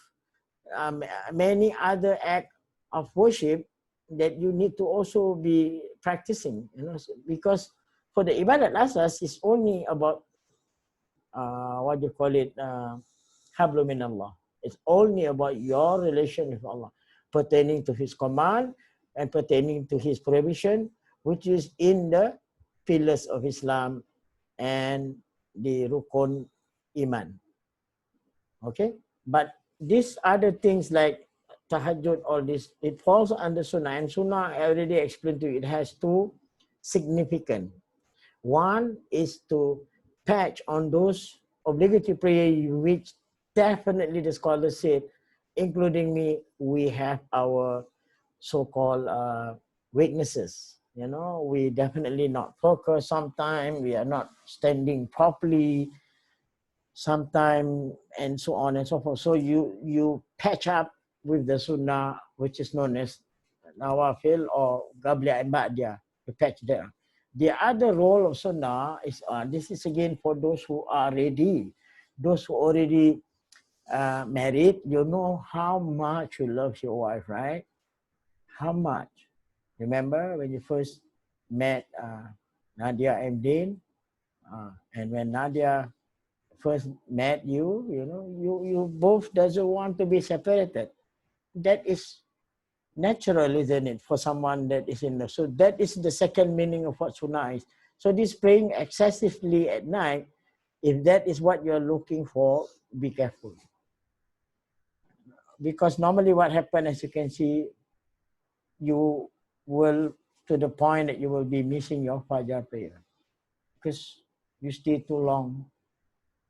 many other acts of worship that you need to also be practicing, you know, because for the ibadat asas is only about what do you call it, hablu min Allah. It's only about your relation with Allah, pertaining to His command and pertaining to His prohibition, which is in the pillars of Islam and the rukun iman. Okay, but these other things like tahajjud, all this, it falls under sunnah, and sunnah I already explained to you, it has two significant. One is to patch on those obligatory prayer which definitely the scholars said, including me, we have our so-called weaknesses. You know, we definitely not focus sometimes, we are not standing properly sometime, and so on and so forth. So you patch up with the sunnah, which is known as nawafil or qabla and ba'da. You patch there. The other role of sunnah is, this is again for those who are ready, those who already married. You know how much you love your wife, right? How much? Remember when you first met Nadia and Dean, and when Nadia first met you, you know, you both doesn't want to be separated. That is natural, isn't it, for someone that is in love? So that is the second meaning of what sunnah is. So this praying excessively at night, if that is what you're looking for, be careful. Because normally what happens, as you can see, you will, to the point that you will be missing your Fajr prayer. Because you stay too long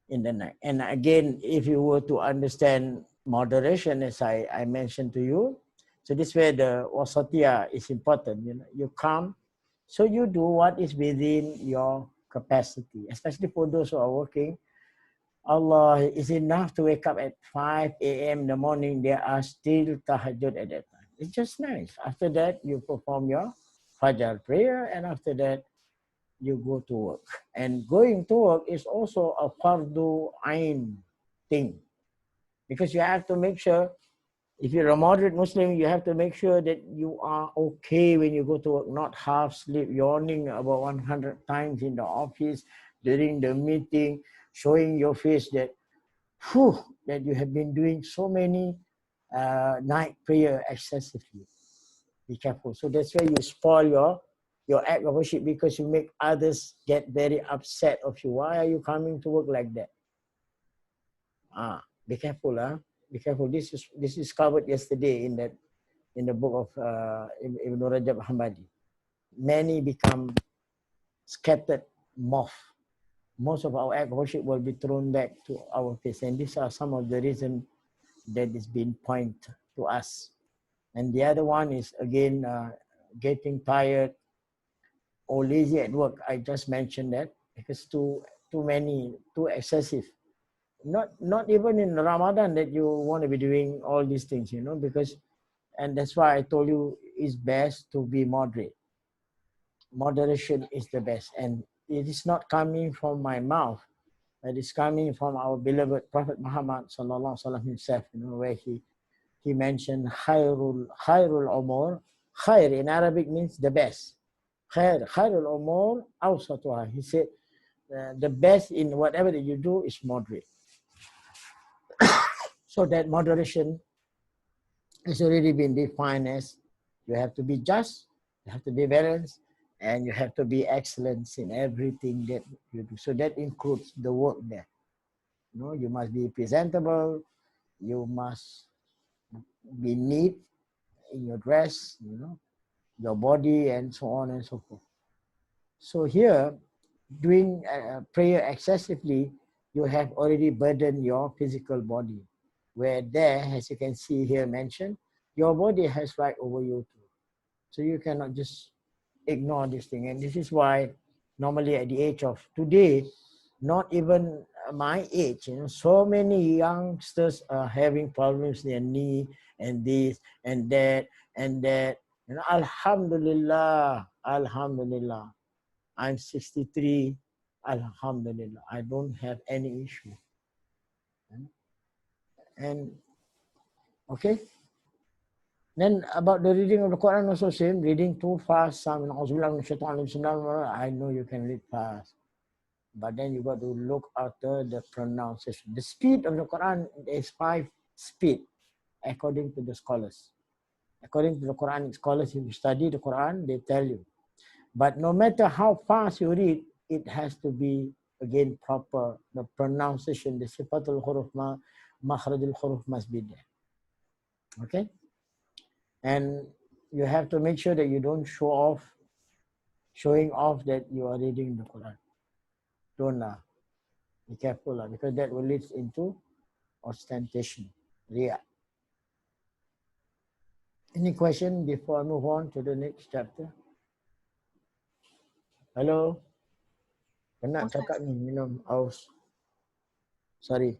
in the night. And again, if you were to understand moderation, as I mentioned to you, so this where the wasatiyah is important. You know, you come, so you do what is within your capacity, especially for those who are working. Allah is enough to wake up at 5 a.m. in the morning. There are still tahajjud at that time. It's just nice. After that, you perform your Fajr prayer, and after that, you go to work. And going to work is also a fardu ain thing, because you have to make sure, if you're a moderate Muslim, you have to make sure that you are okay when you go to work, not half sleep, yawning about 100 times in the office during the meeting, showing your face that, whew, that you have been doing so many night prayer excessively. Be careful. So that's why you spoil your act of worship, because you make others get very upset of you. Why are you coming to work like that? Be careful, be careful. This is covered yesterday in the book of Ibn Rajab Hambadi. Many become scattered moth. Most of our act of worship will be thrown back to our face, and these are some of the reasons that is being pointed to us. And the other one is again getting tired or lazy at work. I just mentioned that, because too many, too excessive. Not even in Ramadan that you want to be doing all these things, you know, because, and that's why I told you it's best to be moderate. Moderation is the best, and it is not coming from my mouth. It is coming from our beloved Prophet Muhammad sallallahu alaihi wasallam himself, you know, where he mentioned khairul umur. Khair in Arabic means the best. Khairul umur awsatuha. He said the best in whatever that you do is moderate. So that moderation has already been defined as you have to be just, you have to be balanced, and you have to be excellent in everything that you do. So that includes the work there. You know, you must be presentable, you must be neat in your dress, you know, your body, and so on and so forth. So here, doing prayer excessively, you have already burdened your physical body. Where there, as you can see here mentioned, your body has right over you too. So you cannot just ignore this thing. And this is why normally at the age of today, not even my age, you know, so many youngsters are having problems in their knee, and this and that and that. You know, Alhamdulillah, Alhamdulillah. I'm 63. Alhamdulillah. I don't have any issue. And okay. Then about the reading of the Quran also same, reading too fast. I know you can read fast, but then you got to look after the pronunciation. The speed of the Quran is 5 speed, according to the scholars. According to the Quranic scholars, if you study the Quran, they tell you. But no matter how fast you read, it has to be, again, proper. The pronunciation, the sifatul huruf, makhrajul huruf must be there. Okay? And you have to make sure that you don't showing off that you are reading the Quran. Don't be careful, because that will lead into ostentation, riya. Any question before I move on to the next chapter? Hello? Penat cakap ni, minum aus. Sorry.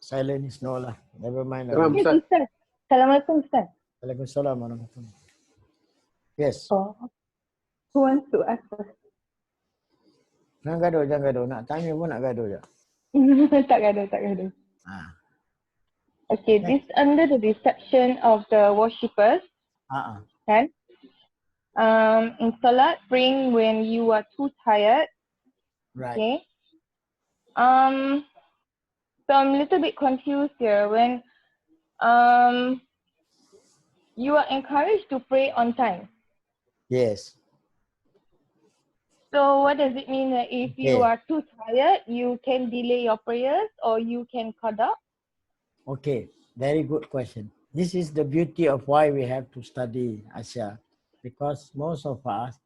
Silent is no lah. Never mind. Yes, Ustaz. Assalamualaikum, Ustaz. Waalaikumsalam warahmatullahi. Yes. Oh. Who wants to ask first? Jangan gaduh. Nak tanya pun nak gaduh je. Tak gaduh. Ah. Okay, this under the reception of the worshippers. Kan? In Salat, praying when you are too tired. Right. Okay. So I'm a little bit confused here. When you are encouraged to pray on time. Yes. So what does it mean that if you are too tired, you can delay your prayers or you can qada? Okay, very good question. This is the beauty of why we have to study Asya, because most of us,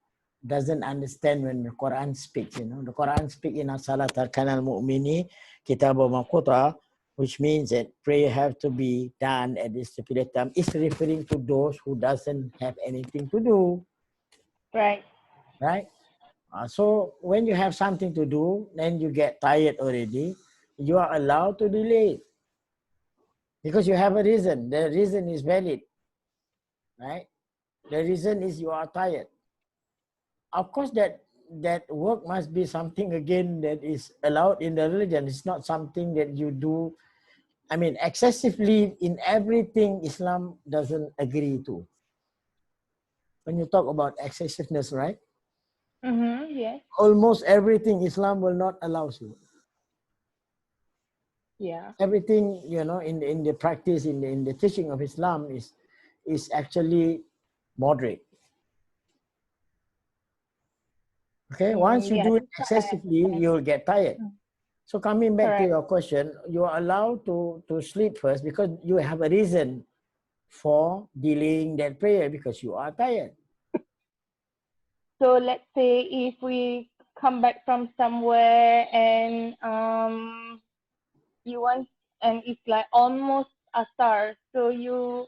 doesn't understand when the Quran speaks. You know, the Quran speaks in as-salat arkanal mu'mini kitabun mawquta, which means that prayer have to be done at this stipulated time. It's referring to those who doesn't have anything to do. Right. Right? So when you have something to do, then you get tired already, you are allowed to delay it. Because you have a reason. The reason is valid. Right? The reason is you are tired. Of course, that work must be something again that is allowed in the religion. It's not something that you do, I mean, excessively in everything Islam doesn't agree to. When you talk about excessiveness, right? Yes. Almost everything Islam will not allow you. Yeah. Everything, you know, in the practice, in the teaching of Islam is actually moderate. Okay, once you Yeah, do it that's what I excessively, understand. you'll get tired. So coming back to Correct. your question, you are allowed to sleep first because you have a reason for delaying that prayer because you are tired. So let's say if we come back from somewhere and you want, and it's like almost asar, so you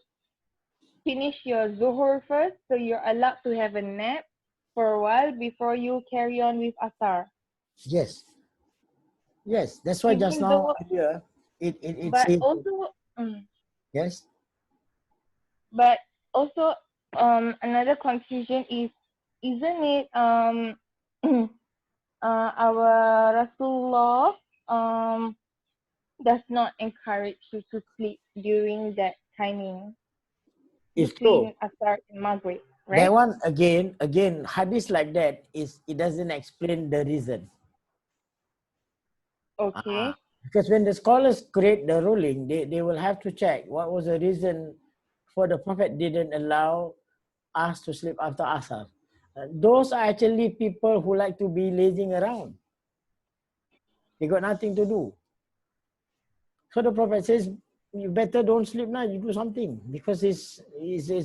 finish your zuhur first, so you're allowed to have a nap for a while before you carry on with asar. Yes. Yes, that's why just Even now though, earlier it but said also, yes. but also, another confusion is, isn't it our Rasulullah does not encourage you to sleep during that timing It's true. between Asar and Maghrib, That right? one again, hadith like that is it doesn't explain the reason. Okay. Because when the scholars create the ruling, they will have to check what was the reason for the Prophet didn't allow us to sleep after Asar. Those are actually people who like to be lazing around. They got nothing to do. So the Prophet says, you better don't sleep now, you do something. Because it's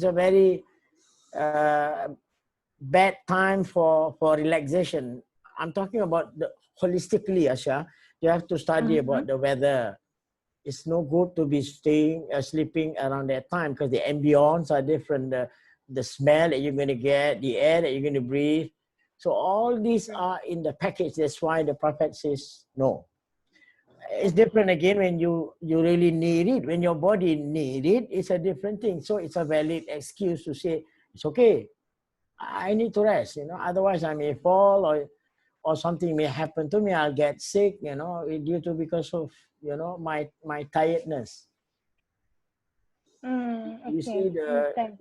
a very bad time for relaxation. I'm talking about the holistically, Asha. You have to study about the weather. It's no good to be staying, sleeping around that time because the ambience are different. The smell that you're going to get, the air that you're going to breathe. So all these are in the package. That's why the Prophet says no. It's different again when you really need it. When your body need it, it's a different thing. So it's a valid excuse to say, it's okay. I need to rest, you know, otherwise I may fall or something may happen to me. I'll get sick, you know, due to because of, you know, my tiredness. You Okay. see Understand.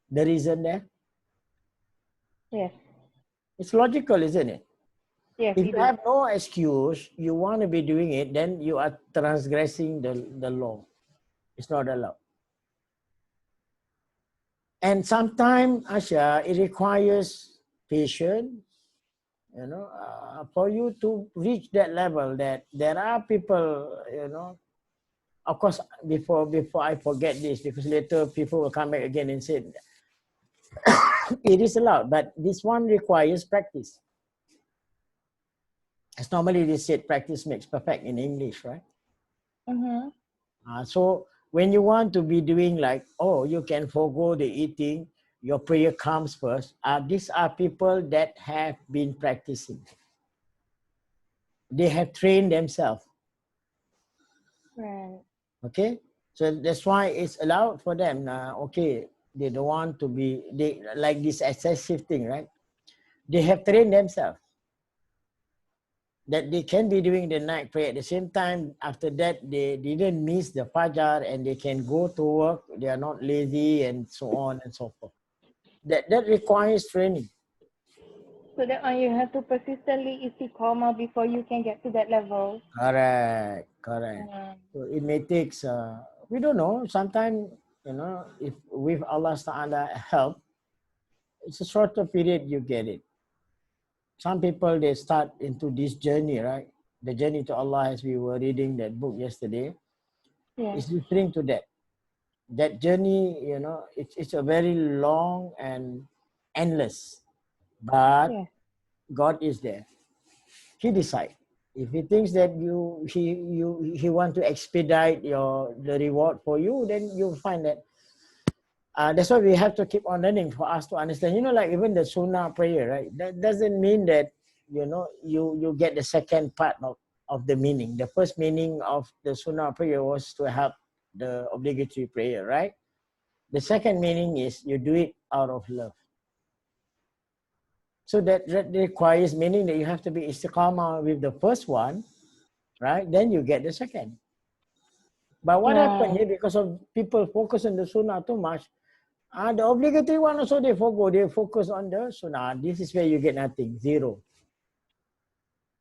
the reason there? Yes. It's logical, isn't it? Yes, If it you is. have no excuse, you want to be doing it, then you are transgressing the law. It's not allowed. And sometimes, Asha, it requires patience, you know, for you to reach that level that there are people, you know, of course, before I forget this, because later people will come back again and say, it is allowed, but this one requires practice. As normally they said, practice makes perfect in English, right? So when you want to be doing like, oh, you can forego the eating, your prayer comes first. These are people that have been practicing. They have trained themselves. Right. Okay, so that's why it's allowed for them. Okay, they don't want to be they like this excessive thing, right? They have trained themselves that they can be doing the night prayer at the same time. After that, they didn't miss the fajar and they can go to work. They are not lazy and so on and so forth. That requires training. So that you have to persistently istiqamah before you can get to that level. Correct. So it may take, we don't know, sometimes, you know, if with Allah's Ta'ala help, it's a shorter period you get it. Some people, they start into this journey, right? The journey to Allah, as we were reading that book yesterday, is referring to that. That journey, you know, it's a very long and endless. But Yes. God is there. He decides. If he thinks that he want to expedite the reward for you, then you'll find that. That's why we have to keep on learning for us to understand. You know, like even the sunnah prayer, right? That doesn't mean that you get the second part of the meaning. The first meaning of the sunnah prayer was to help the obligatory prayer, right? The second meaning is you do it out of love. So that requires meaning that you have to be istiqamah with the first one, right? Then you get the second. But what happened Right. here, because of people focus on the sunnah too much, the obligatory one also they forgo. They focus on the sunnah. This is where you get nothing, zero.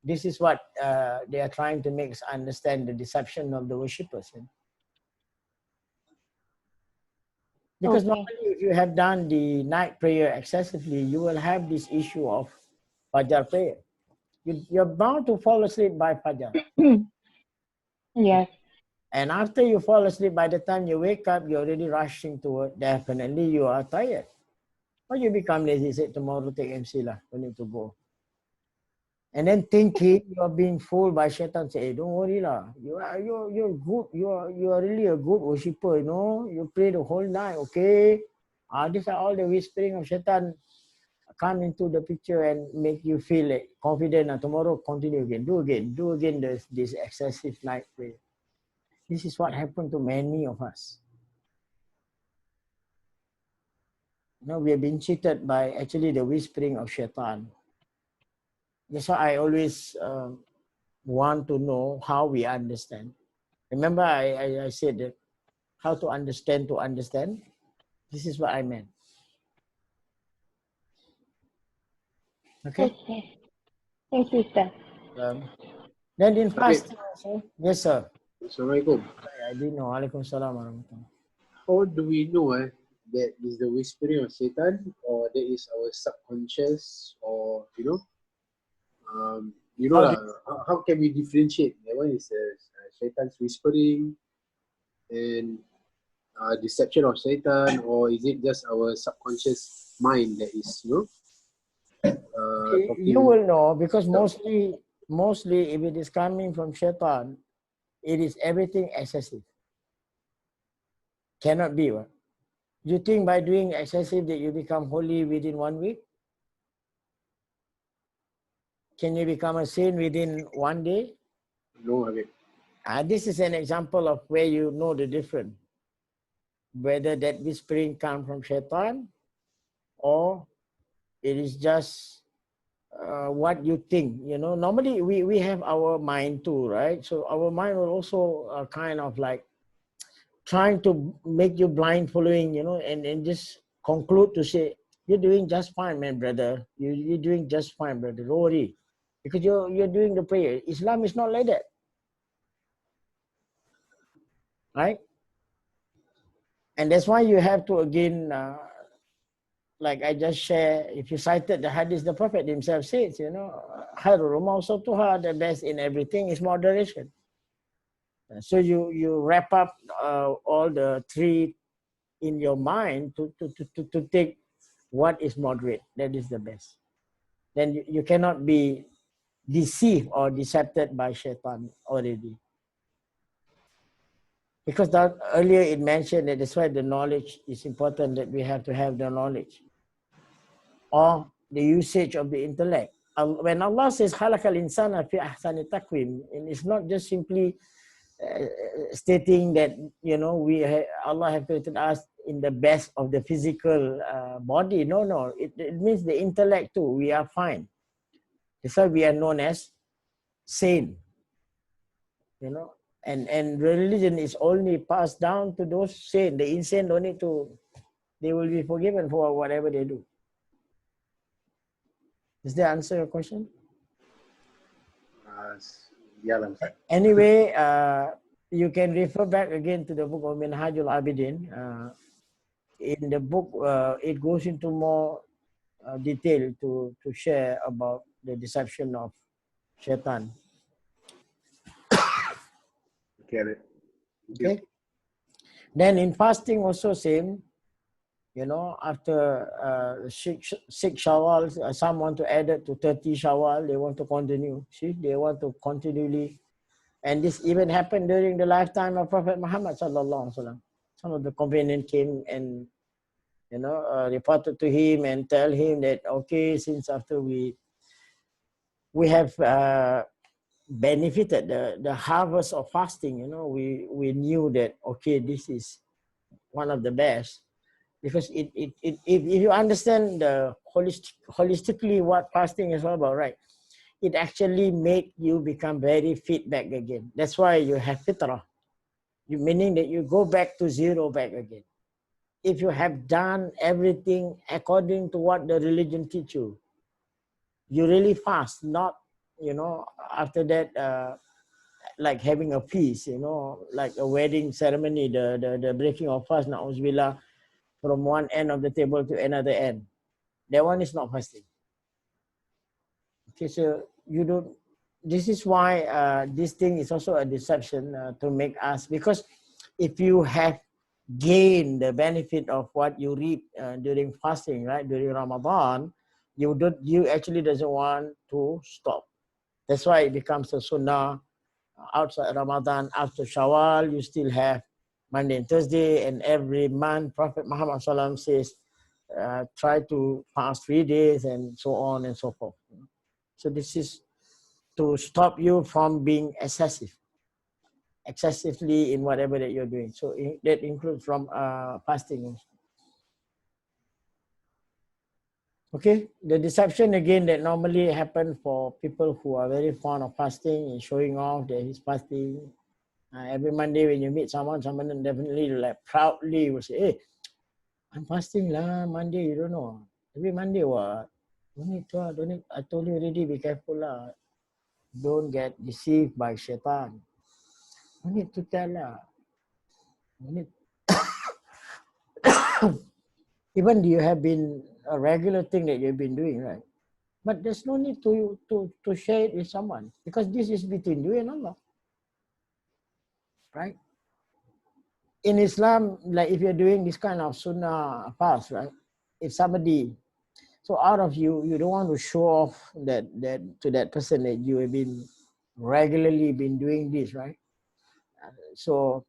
This is what they are trying to make us understand the deception of the worshippers. Because Okay. normally if you have done the night prayer excessively, you will have this issue of Fajr prayer. You're bound to fall asleep by Fajr. Yes. And after you fall asleep, by the time you wake up, you're already rushing to work. Definitely you are tired. Or you become lazy, say tomorrow take MC lah, don't need to go. And then thinking you're being fooled by shaitan, say, hey, don't worry lah. You're good, you are really a good worshipper, you know. You pray the whole night, okay? These are all the whispering of shaitan come into the picture and make you feel like confident. Tomorrow continue again, do again this excessive night prayer. This is what happened to many of us. You know, we have been cheated by actually the whispering of shaitan. That's why I always want to know how we understand. Remember, I said that how to understand to understand. This is what I meant. Okay? Okay. Thank you, Ustaz. Then in Habib, fasting also, yes sir. Assalamualaikum. I didn't know. Waalaikumsalam warahmatullah. How do we know that is the whispering of Satan or that is our subconscious or How lah, how can we differentiate? That one is Satan's whispering and deception of Satan, or is it just our subconscious mind that is you talking? will know because mostly if it is coming from shaitan, it is everything excessive. Cannot be what? You think by doing excessive that you become holy within 1 week? Can you become a saint within 1 day? No, Habib. This is an example of where you know the difference. Whether that whispering comes from shaitan or it is just what you think. You know, normally we have our mind too, right? So our mind will also kind of like trying to make you blind following, you know, and just conclude to say, you're doing just fine, man, brother. You're doing just fine, brother. Don't worry. Because you're doing the prayer. Islam is not like that. Right? And that's why you have to again, like I just share, if you cited the hadith, the Prophet himself says, you know, the best in everything is moderation. So you wrap up all the three in your mind to take what is moderate. That is the best. Then you cannot be deceived or decepted by shaitan already. Because that earlier it mentioned that that's why the knowledge is important, that we have to have the knowledge or the usage of the intellect. When Allah says khalaqal insana fi ahsani taqwim, and it's not just simply stating that, you know, Allah have created us in the best of the physical body. No, it means the intellect too. We are fine. That's why we are known as sane. You know, and religion is only passed down to those sane. The insane don't need to. They will be forgiven for whatever they do. Does that answer your question? Yeah, Ustaz. Anyway, you can refer back again to the book of Minhajul Abidin. In the book, it goes into more detail to share about the deception of shaitan. Okay. Okay. Then in fasting also same. You know, after six Shawwal, some want to add it to 30 Shawwal, they want to continue. See, they want to continually. And this even happened during the lifetime of Prophet Muhammad sallallahu alaihi wasallam. Some of the companions came and, you know, reported to him and tell him that, okay, since after we have benefited the harvest of fasting, you know, we knew that, okay, this is one of the best, because if you understand the holistically what fasting is all about, right, it actually make you become very fit back again. That's why you have fitrah, meaning that you go back to zero back again. If you have done everything according to what the religion teach you, you really fast, not, you know, after that, like having a feast, you know, like a wedding ceremony, the breaking of fast, na'uzubillah, from one end of the table to another end. That one is not fasting. Okay, so you don't, this is why this thing is also a deception to make us, because if you have gained the benefit of what you reap during fasting, right, during Ramadan, you actually doesn't want to stop. That's why it becomes a sunnah outside Ramadan. After Shawwal, you still have Monday and Thursday, and every month Prophet Muhammad SAW says, try to fast 3 days and so on and so forth. So this is to stop you from being excessively in whatever that you're doing. So that includes from fasting. Okay, the deception again that normally happen for people who are very fond of fasting and showing off that he's fasting. Every Monday when you meet someone definitely like proudly will say, hey, I'm fasting lah, Monday, you don't know. Every Monday what? Don't need to, don't need, I told you already, be careful lah. Don't get deceived by shaitan. Don't need to tell lah. Don't need. Even you have been a regular thing that you've been doing, right? But there's no need to share it with someone, because this is between you and Allah, right? In Islam, like if you're doing this kind of sunnah fast, right? If somebody, so out of you don't want to show off that to that person that you have been regularly been doing this, right? So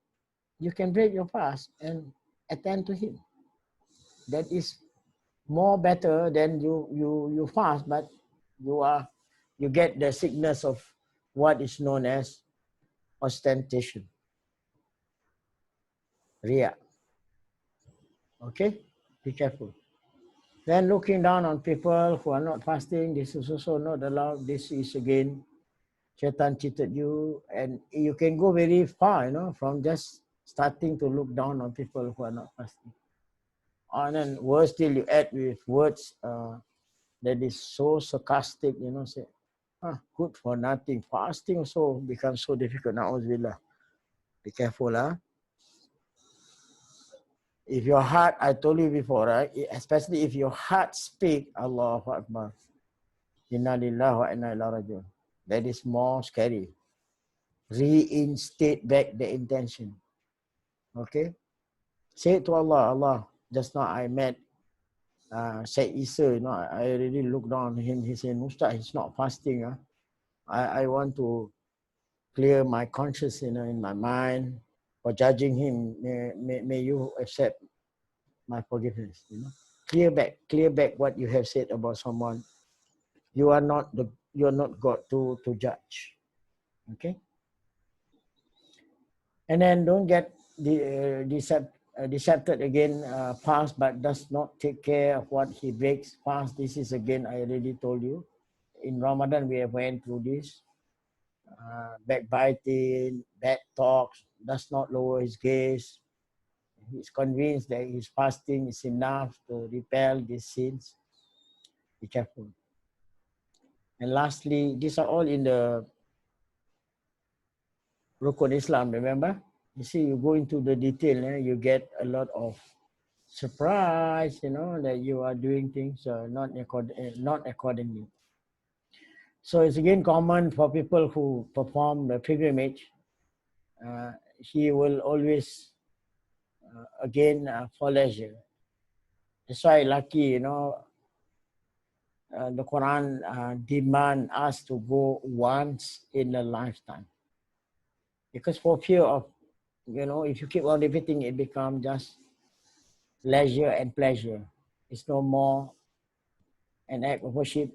you can break your fast and attend to him. That is more better than you fast, but you get the sickness of what is known as ostentation, riya. Okay, be careful. Then looking down on people who are not fasting, this is also not allowed. This is again, Shaitan cheated you, and you can go very far, you know, from just starting to look down on people who are not fasting. And then worse still, you add with words that is so sarcastic, you know, say, good for nothing. Fasting also becomes so difficult. Na'uzubillah. Be careful, huh? If your heart, I told you before, right? Especially if your heart speak, Allahu Akbar. Inna lillahi wa inna ilaihi raji'un. That is more scary. Reinstate back the intention. Okay? Say it to Allah, Allah, just now I met Syed Isa, you know, I already looked down on him. He said, Ustaz, he's not fasting. I want to clear my conscience, you know, in my mind for judging him. May you accept my forgiveness, you know. Clear back what you have said about someone. You are not God to judge. Okay? And then don't get decepted again, fast but does not take care of what he breaks fast. This is again, I already told you. In Ramadan, we have went through this. Backbiting, bad talks, does not lower his gaze. He's convinced that his fasting is enough to repel these sins. Be careful. And lastly, these are all in the Rukun Islam, remember? You see, you go into the detail, you get a lot of surprise, you know, that you are doing things not accordingly. So it's again common for people who perform the pilgrimage. He will always, again, for leisure. That's why lucky, the Quran demand us to go once in a lifetime. Because for fear of, if you keep on repeating, it becomes just leisure and pleasure. It's no more an act of worship,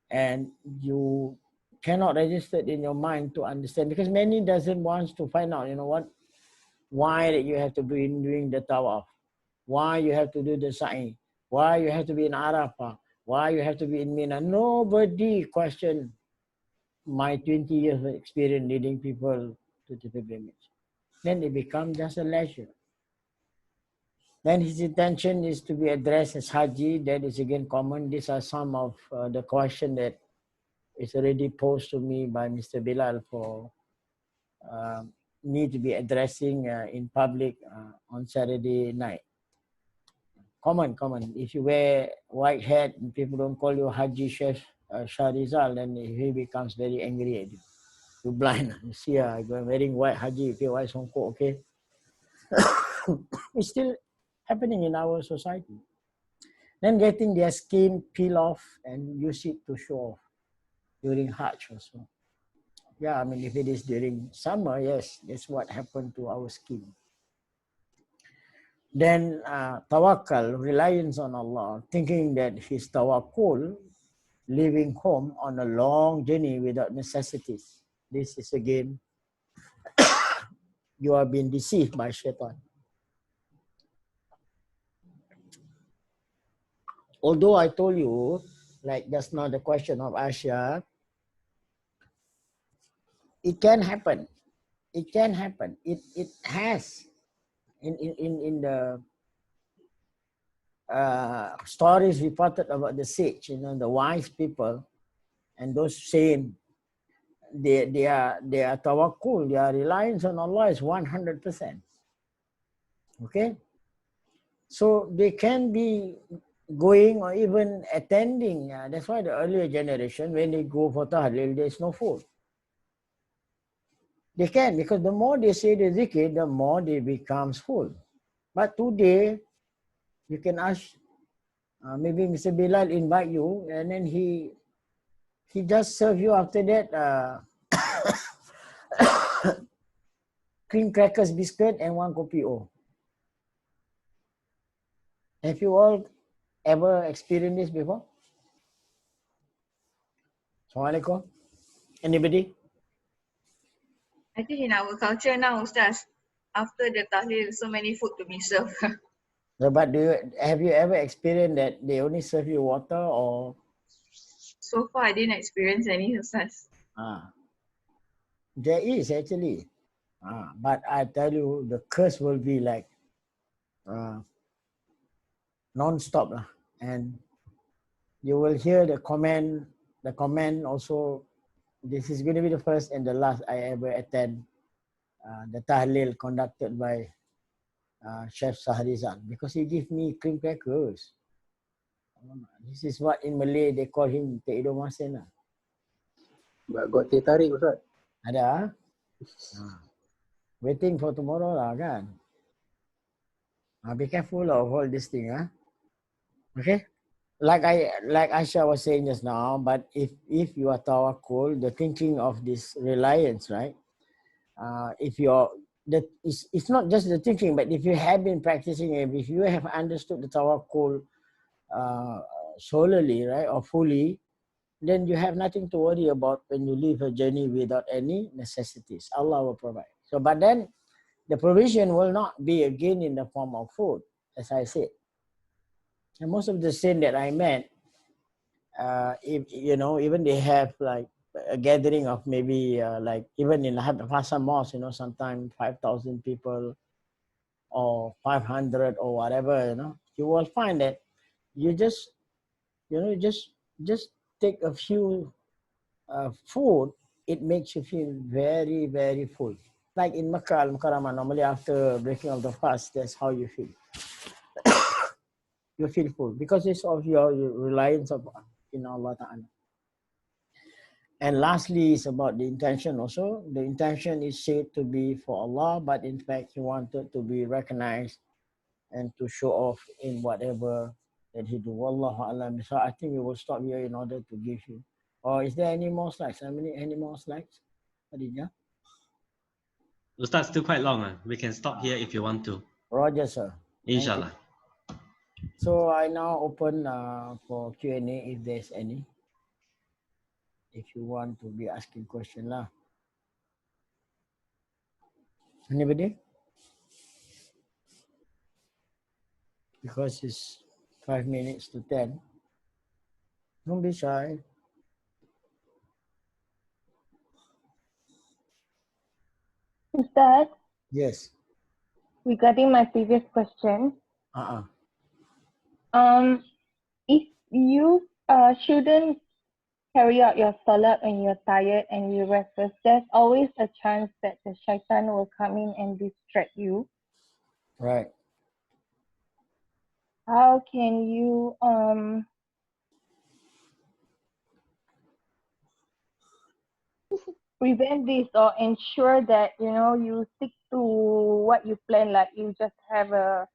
and you cannot register it in your mind to understand, because many doesn't want to find out, why that you have to be doing the tawaf, why you have to do the sa'i, why you have to be in Arafah, why you have to be in Mina. Nobody questioned my 20 years of experience leading people to the pilgrimage. Then it becomes just a leisure. Then his intention is to be addressed as Haji. That is again common. These are some of the questions that is already posed to me by Mr. Bilal for me to be addressing in public on Saturday night. Common. If you wear white hat and people don't call you Haji Chef Shahrizal, then he becomes very angry at you. You're blind. You see, you're wearing white Haji, okay, white songkok, okay. It's still happening in our society. Then getting their skin peel off and use it to show off during Hajj also. Yeah, I mean, if it is during summer, yes, that's what happened to our skin. Then tawakkal, reliance on Allah, thinking that his tawakkul, leaving home on a long journey without necessities. This is again, you are being deceived by shaitan. Although I told you, like just now the question of Asha, it can happen. It can happen. It has in the stories reported about the sage, the wise people and those saints, they are tawakkul, their reliance on Allah is 100%. Okay, so they can be going or even attending. That's why the earlier generation, when they go for tahlil, there's no food. They can, because the more they say the zikr, the more they becomes full. But today, you can ask, maybe Mr. Bilal invite you, and then he just serve you after that cream crackers, biscuit, and one kopi o. Have you all ever experienced this before? Assalamualaikum. Anybody? I think in our culture now, Ustaz, after the tahlil, so many food to be served. No, but have you ever experienced that they only serve you water or? So far, I didn't experience any, Ustaz. There is actually. But I tell you, the curse will be like non-stop lah. And you will hear the comment also. This is going to be the first and the last I ever attend the tahlil conducted by Chef Sahrizan, because he give me cream crackers. This is what in Malay they call him Teh Hidung Masin lah. But got teh tarik, Ustaz. Ada. Waiting for tomorrow lah kan. Be careful of all this thing. Okay. Like Aisha was saying just now, but if you are tawakkul, the thinking of this reliance, right? If you're it's not just the thinking, but if you have been practicing it, if you have understood the tawakkul solely, right, or fully, then you have nothing to worry about when you leave a journey without any necessities. Allah will provide. So, but then the provision will not be again in the form of food, as I said. And most of the saints that I met, even they have like a gathering of maybe like even in Hasa Mosque, sometimes 5,000 people or 500 or whatever, you will find that you just take a few food, it makes you feel very, very full. Like in Makkah al-Mukarramah, normally after breaking of the fast, that's how you feel. You feel full because it's of your reliance in Allah Ta'ala. And lastly, it's about the intention also. The intention is said to be for Allah, but in fact, He wanted to be recognized and to show off in whatever that he do. Wallahu alam. So I think we will stop here in order to give you. Or is there any more slides? Any more slides? Khadija? Ustaz, still quite long. We can stop here if you want to. Roger, sir. Thank you. Inshallah. So I now open for Q&A if there's any. If you want to be asking question lah. Anybody? Because it's 5 minutes to 10. Don't be shy. Ustaz, Yes. regarding my previous question, if you shouldn't carry out your salat when you're tired and you rest first, there's always a chance that the shaitan will come in and distract you. Right. How can you prevent this or ensure that you stick to what you plan, like you just have a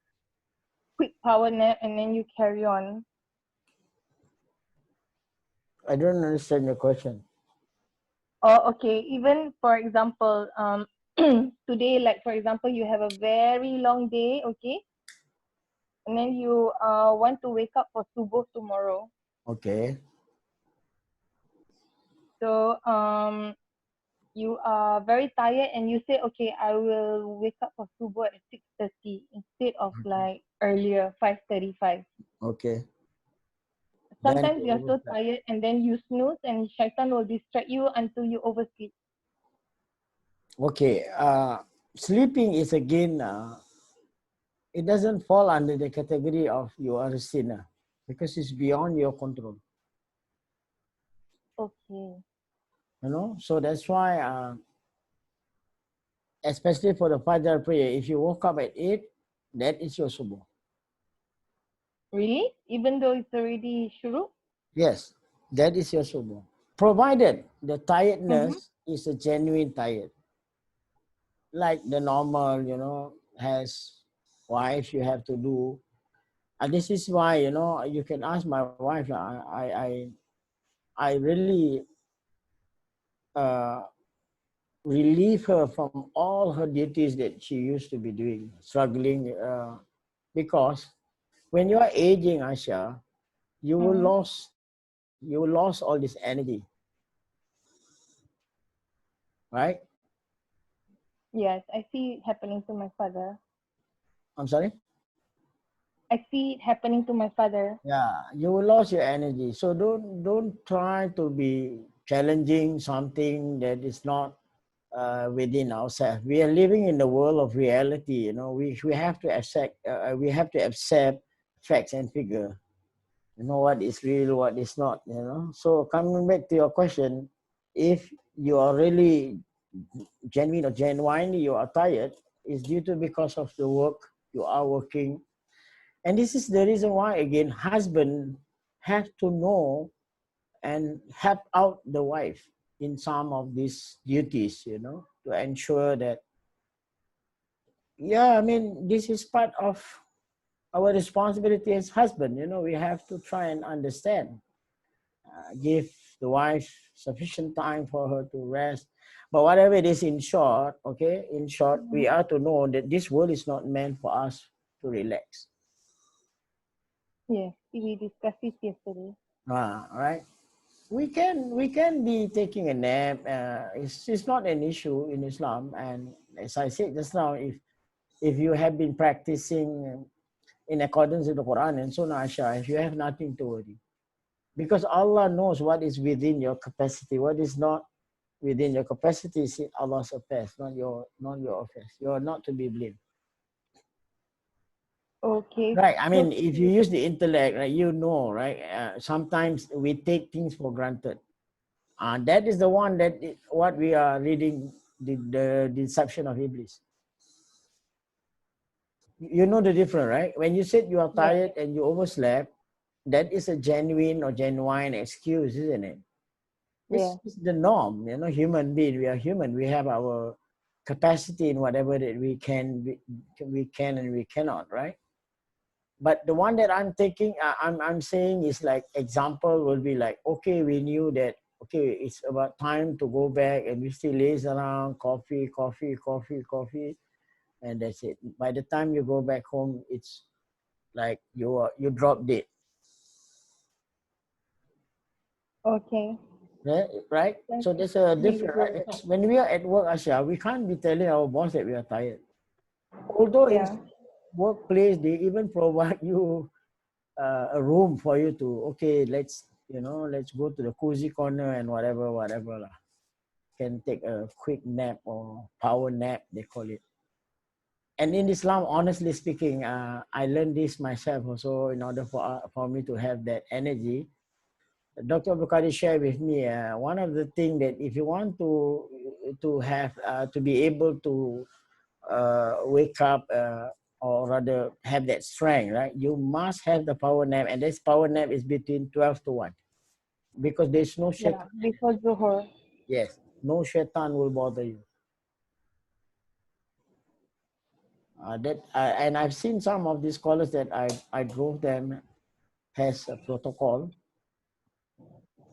quick power nap and then you carry on? I don't understand your question. Oh, okay. Even for example, today, like for example, you have a very long day, okay, and then you want to wake up for subuh tomorrow. Okay. So you are very tired and you say, okay, I will wake up for subuh at 6:30 instead of like earlier 5:35. Okay. Sometimes Then you're so tired and then you snooze and shaitan will distract you until you oversleep. Okay. Sleeping is again, it doesn't fall under the category of you are a sinner because it's beyond your control. Okay. You know, so that's why, especially for the Fajr prayer, if you woke up at 8, that is your subuh. Really? Even though it's already shuruk? Yes, that is your subuh. Provided the tiredness is a genuine tired. Like the normal, has wife you have to do. And this is why, you can ask my wife, I really relieve her from all her duties that she used to be doing, struggling, because when you are aging, Asha, you will lose all this energy, right? Yes, I see it happening to my father. I'm sorry? I see it happening to my father. Yeah, you will lose your energy. So don't try to be challenging something that is not within ourselves. We are living in the world of reality. We have to accept facts and figure. What is real, what is not. So coming back to your question, if you are really genuine or genuinely you are tired, it's due to because of the work you are working. And this is the reason why, again, husband have to know and help out the wife in some of these duties, to ensure that, this is part of our responsibility as husband. We have to try and understand, give the wife sufficient time for her to rest. But whatever it is, in short, we are to know that this world is not meant for us to relax. Yes, we discussed it yesterday. Right. We can be taking a nap. It's not an issue in Islam. And as I said just now, if you have been practicing in accordance with the Quran and Sunnah, Asha, if you have nothing to worry, because Allah knows what is within your capacity, what is not within your capacity is Allah's affairs, not your affairs. You are not to be blamed. Okay. Right. If you use the intellect, right, right? Sometimes we take things for granted. That is the one what we are reading, the deception of Iblis. You know the difference, right? When you said you are tired and you overslept, that is a genuine or genuine excuse, isn't it? It's the norm. Human being, we are human. We have our capacity in whatever that we can and we cannot, right? But the one that I'm taking, I'm saying is like example will be like, okay, we knew that, okay, it's about time to go back and we still laze around, coffee, and that's it. By the time you go back home, it's like you drop dead. Okay. Yeah, right? That's So there's a really different, right? good. Because when we are at work, Asha, we can't be telling our boss that we are tired. Although in Yeah. workplace, they even provide you a room for you to, okay, let's go to the cozy corner and whatever lah. Can take a quick nap or power nap, they call it. And in Islam, honestly speaking, I learned this myself also. In order for me to have that energy, Dr. Bukhari shared with me one of the things that if you want to have to be able to wake up or rather have that strength, right? You must have the power nap, and this power nap is between 12 to 1 because there's no Yeah. shaitan. Before Zuhur. Yes, no shaitan will bother you. And I've seen some of these scholars that I drove them has a protocol.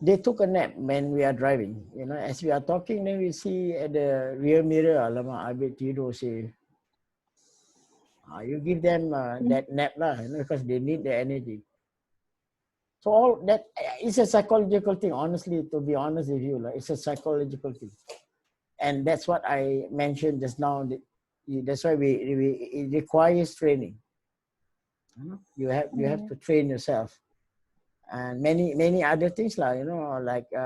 They took a nap when we are driving. As we are talking, then we see at the rear mirror, alamak, abid tidur say, you give them that nap lah, because they need the energy. So all that is a psychological thing. Honestly, to be honest with you, it's a psychological thing, and that's what I mentioned just now. That's why it requires training. You have to train yourself, and many other things like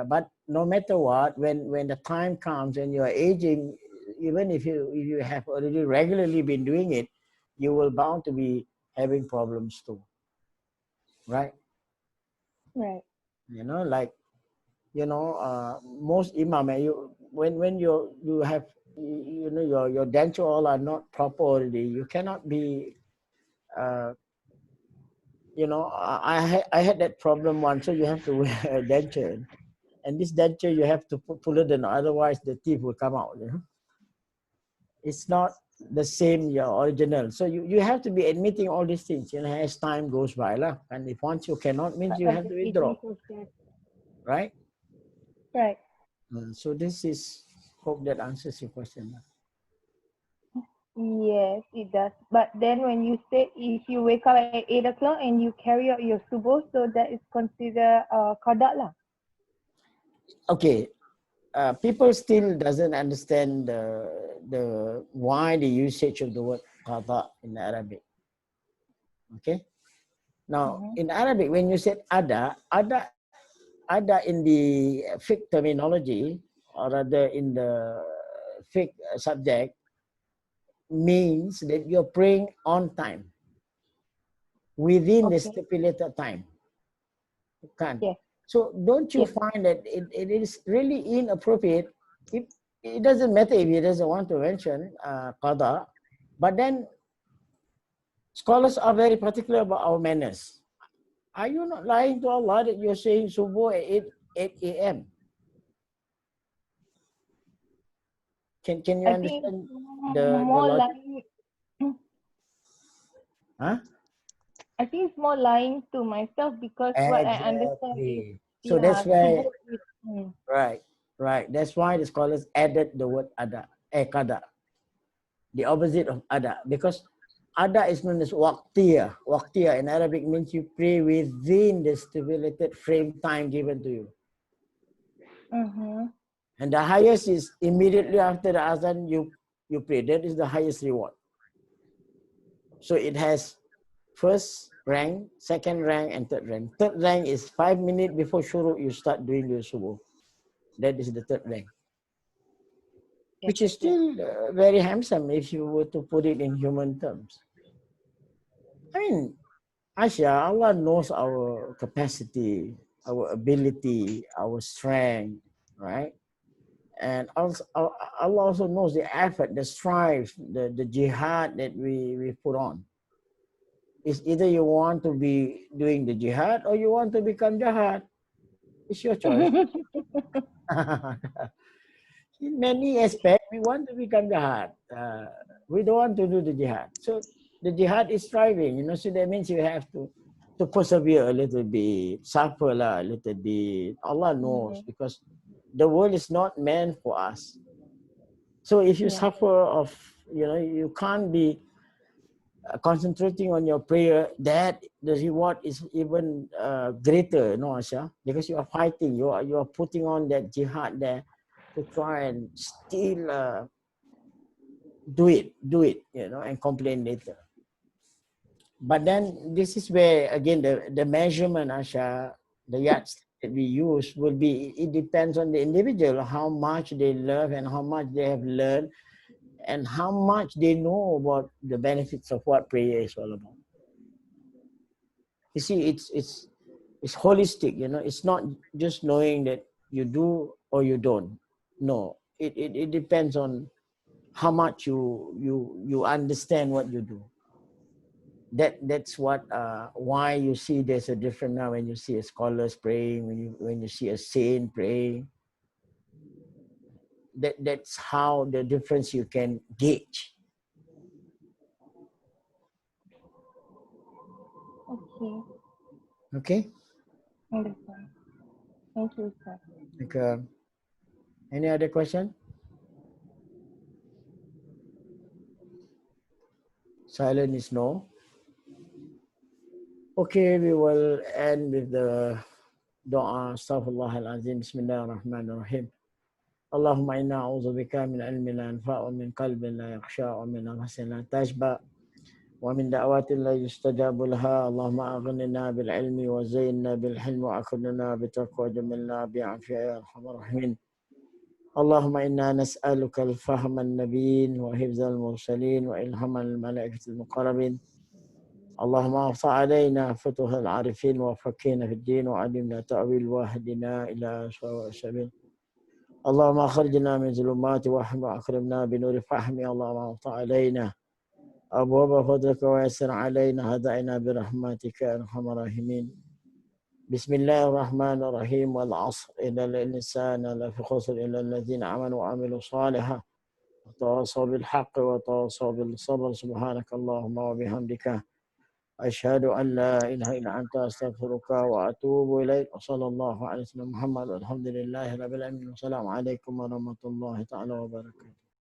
but no matter what, when the time comes and you are aging, even if you have already regularly been doing it, you will bound to be having problems too, right? Right. Most imam, when you have your denture all are not proper already, you cannot be I had that problem once. So you have to wear a denture, and this denture you have to pull it in, otherwise the teeth will come out. It's not the same your original. So you have to be admitting all these things, as time goes by lah. And if once you cannot, means you have to withdraw, right? Right. So this is, hope that answers your question. Yes, it does. But then when you say if you wake up at 8 o'clock and you carry out your subuh, so that is considered qada lah. Okay, people still doesn't understand the why the usage of the word qada in Arabic. Okay, now in Arabic, when you said ada in the fiqh terminology, or rather in the fiqh subject, means that you're praying on time, within the stipulated time. Can. Yes. So don't you find that it is really inappropriate? It doesn't matter if he doesn't want to mention qada, but then scholars are very particular about our manners. Are you not lying to Allah that you're saying subuh at 8 a.m.? Can you understand the more logic? lying. Huh? I think it's more lying to myself because what I understand is So that's why, subuh is, right. That's why the scholars added the word qada, the opposite of ada, because ada is known as waqtiya. Waqtiya in Arabic means you pray within the stipulated frame time given to you. And the highest is immediately after the azan you pray. That is the highest reward. So it has first rank, second rank, and third rank. Third rank is 5 minutes before shuruk you start doing your subuh. That is the third rank. Which is still very handsome if you were to put it in human terms. I mean, Asha, Allah knows our capacity, our ability, our strength, right? And also, Allah also knows the effort, the strive, the jihad that we put on. It's either you want to be doing the jihad or you want to become jihad. It's your choice. In many aspects, we want to become jihad. We don't want to do the jihad. So The jihad is striving, you know, so that means you have to persevere a little bit, suffer a little bit. Allah knows, because the world is not meant for us. So if you suffer of, you know, you can't be concentrating on your prayer, that the reward is even greater, no, Asha, because you are fighting, you are putting on that jihad there to try and still do it, you know, and complain later. But then this is where again the measurement, Asha, the yardstick that we use will be, it depends on the individual, how much they love and how much they have learned and how much they know about the benefits of what prayer is all about. You see, it's holistic, you know, it's not just knowing that you do or you don't. No, it depends on how much you understand what you do. That's what why you see there's a difference now when you see a scholars praying, when you see a saint praying. That's how the difference you can gauge. Okay. Understand. Thank you, sir. Okay. Any other question? Silent is no. Okay, we will end with the dua. Astaghfirullah al-azim. Bismillahirrahmanirrahim. Allahumma inna a'udhu bika min ilmin la yanfa' wa min qalbin la yakhsha' wa min nafsin la tashba' wa min da'watin la yustajabu laha. Allahumma aghnina bil ilmi wa zayyinna bil hilmi wa akhidna bi taqwa jamilna bi afiya ya arhamar rahimin. اللهم إنا نسألك الفهم النبيين وحفظ المرسلين وإلهام الملائكة المقربين. اللهم افتح علينا فتوح العارفين وفقهنا في الدين وعلمنا تأويل واهدنا إلى سواء السبيل. اللهم أخرجنا من ظلمات وهم وأكرمنا بنور فهمي. اللهم افتح علينا أبواب فضلك ويسر علينا هدائنا برحمتك يا أرحم الراحمين. بسم الله الرحمن الرحيم. والعصر إن الإنسان لفي خسر إلا الذين آمنوا وعملوا صالحا وتواصوا بالحق وتواصوا بالصبر. سبحانك اللهم وبحمدك أشهد أن لا إله إلا أنت أستغفرك وأتوب إليك. وصلى الله على سيدنا محمد والحمد لله رب العالمين. والسلام عليكم ورحمة الله تعالى وبركاته.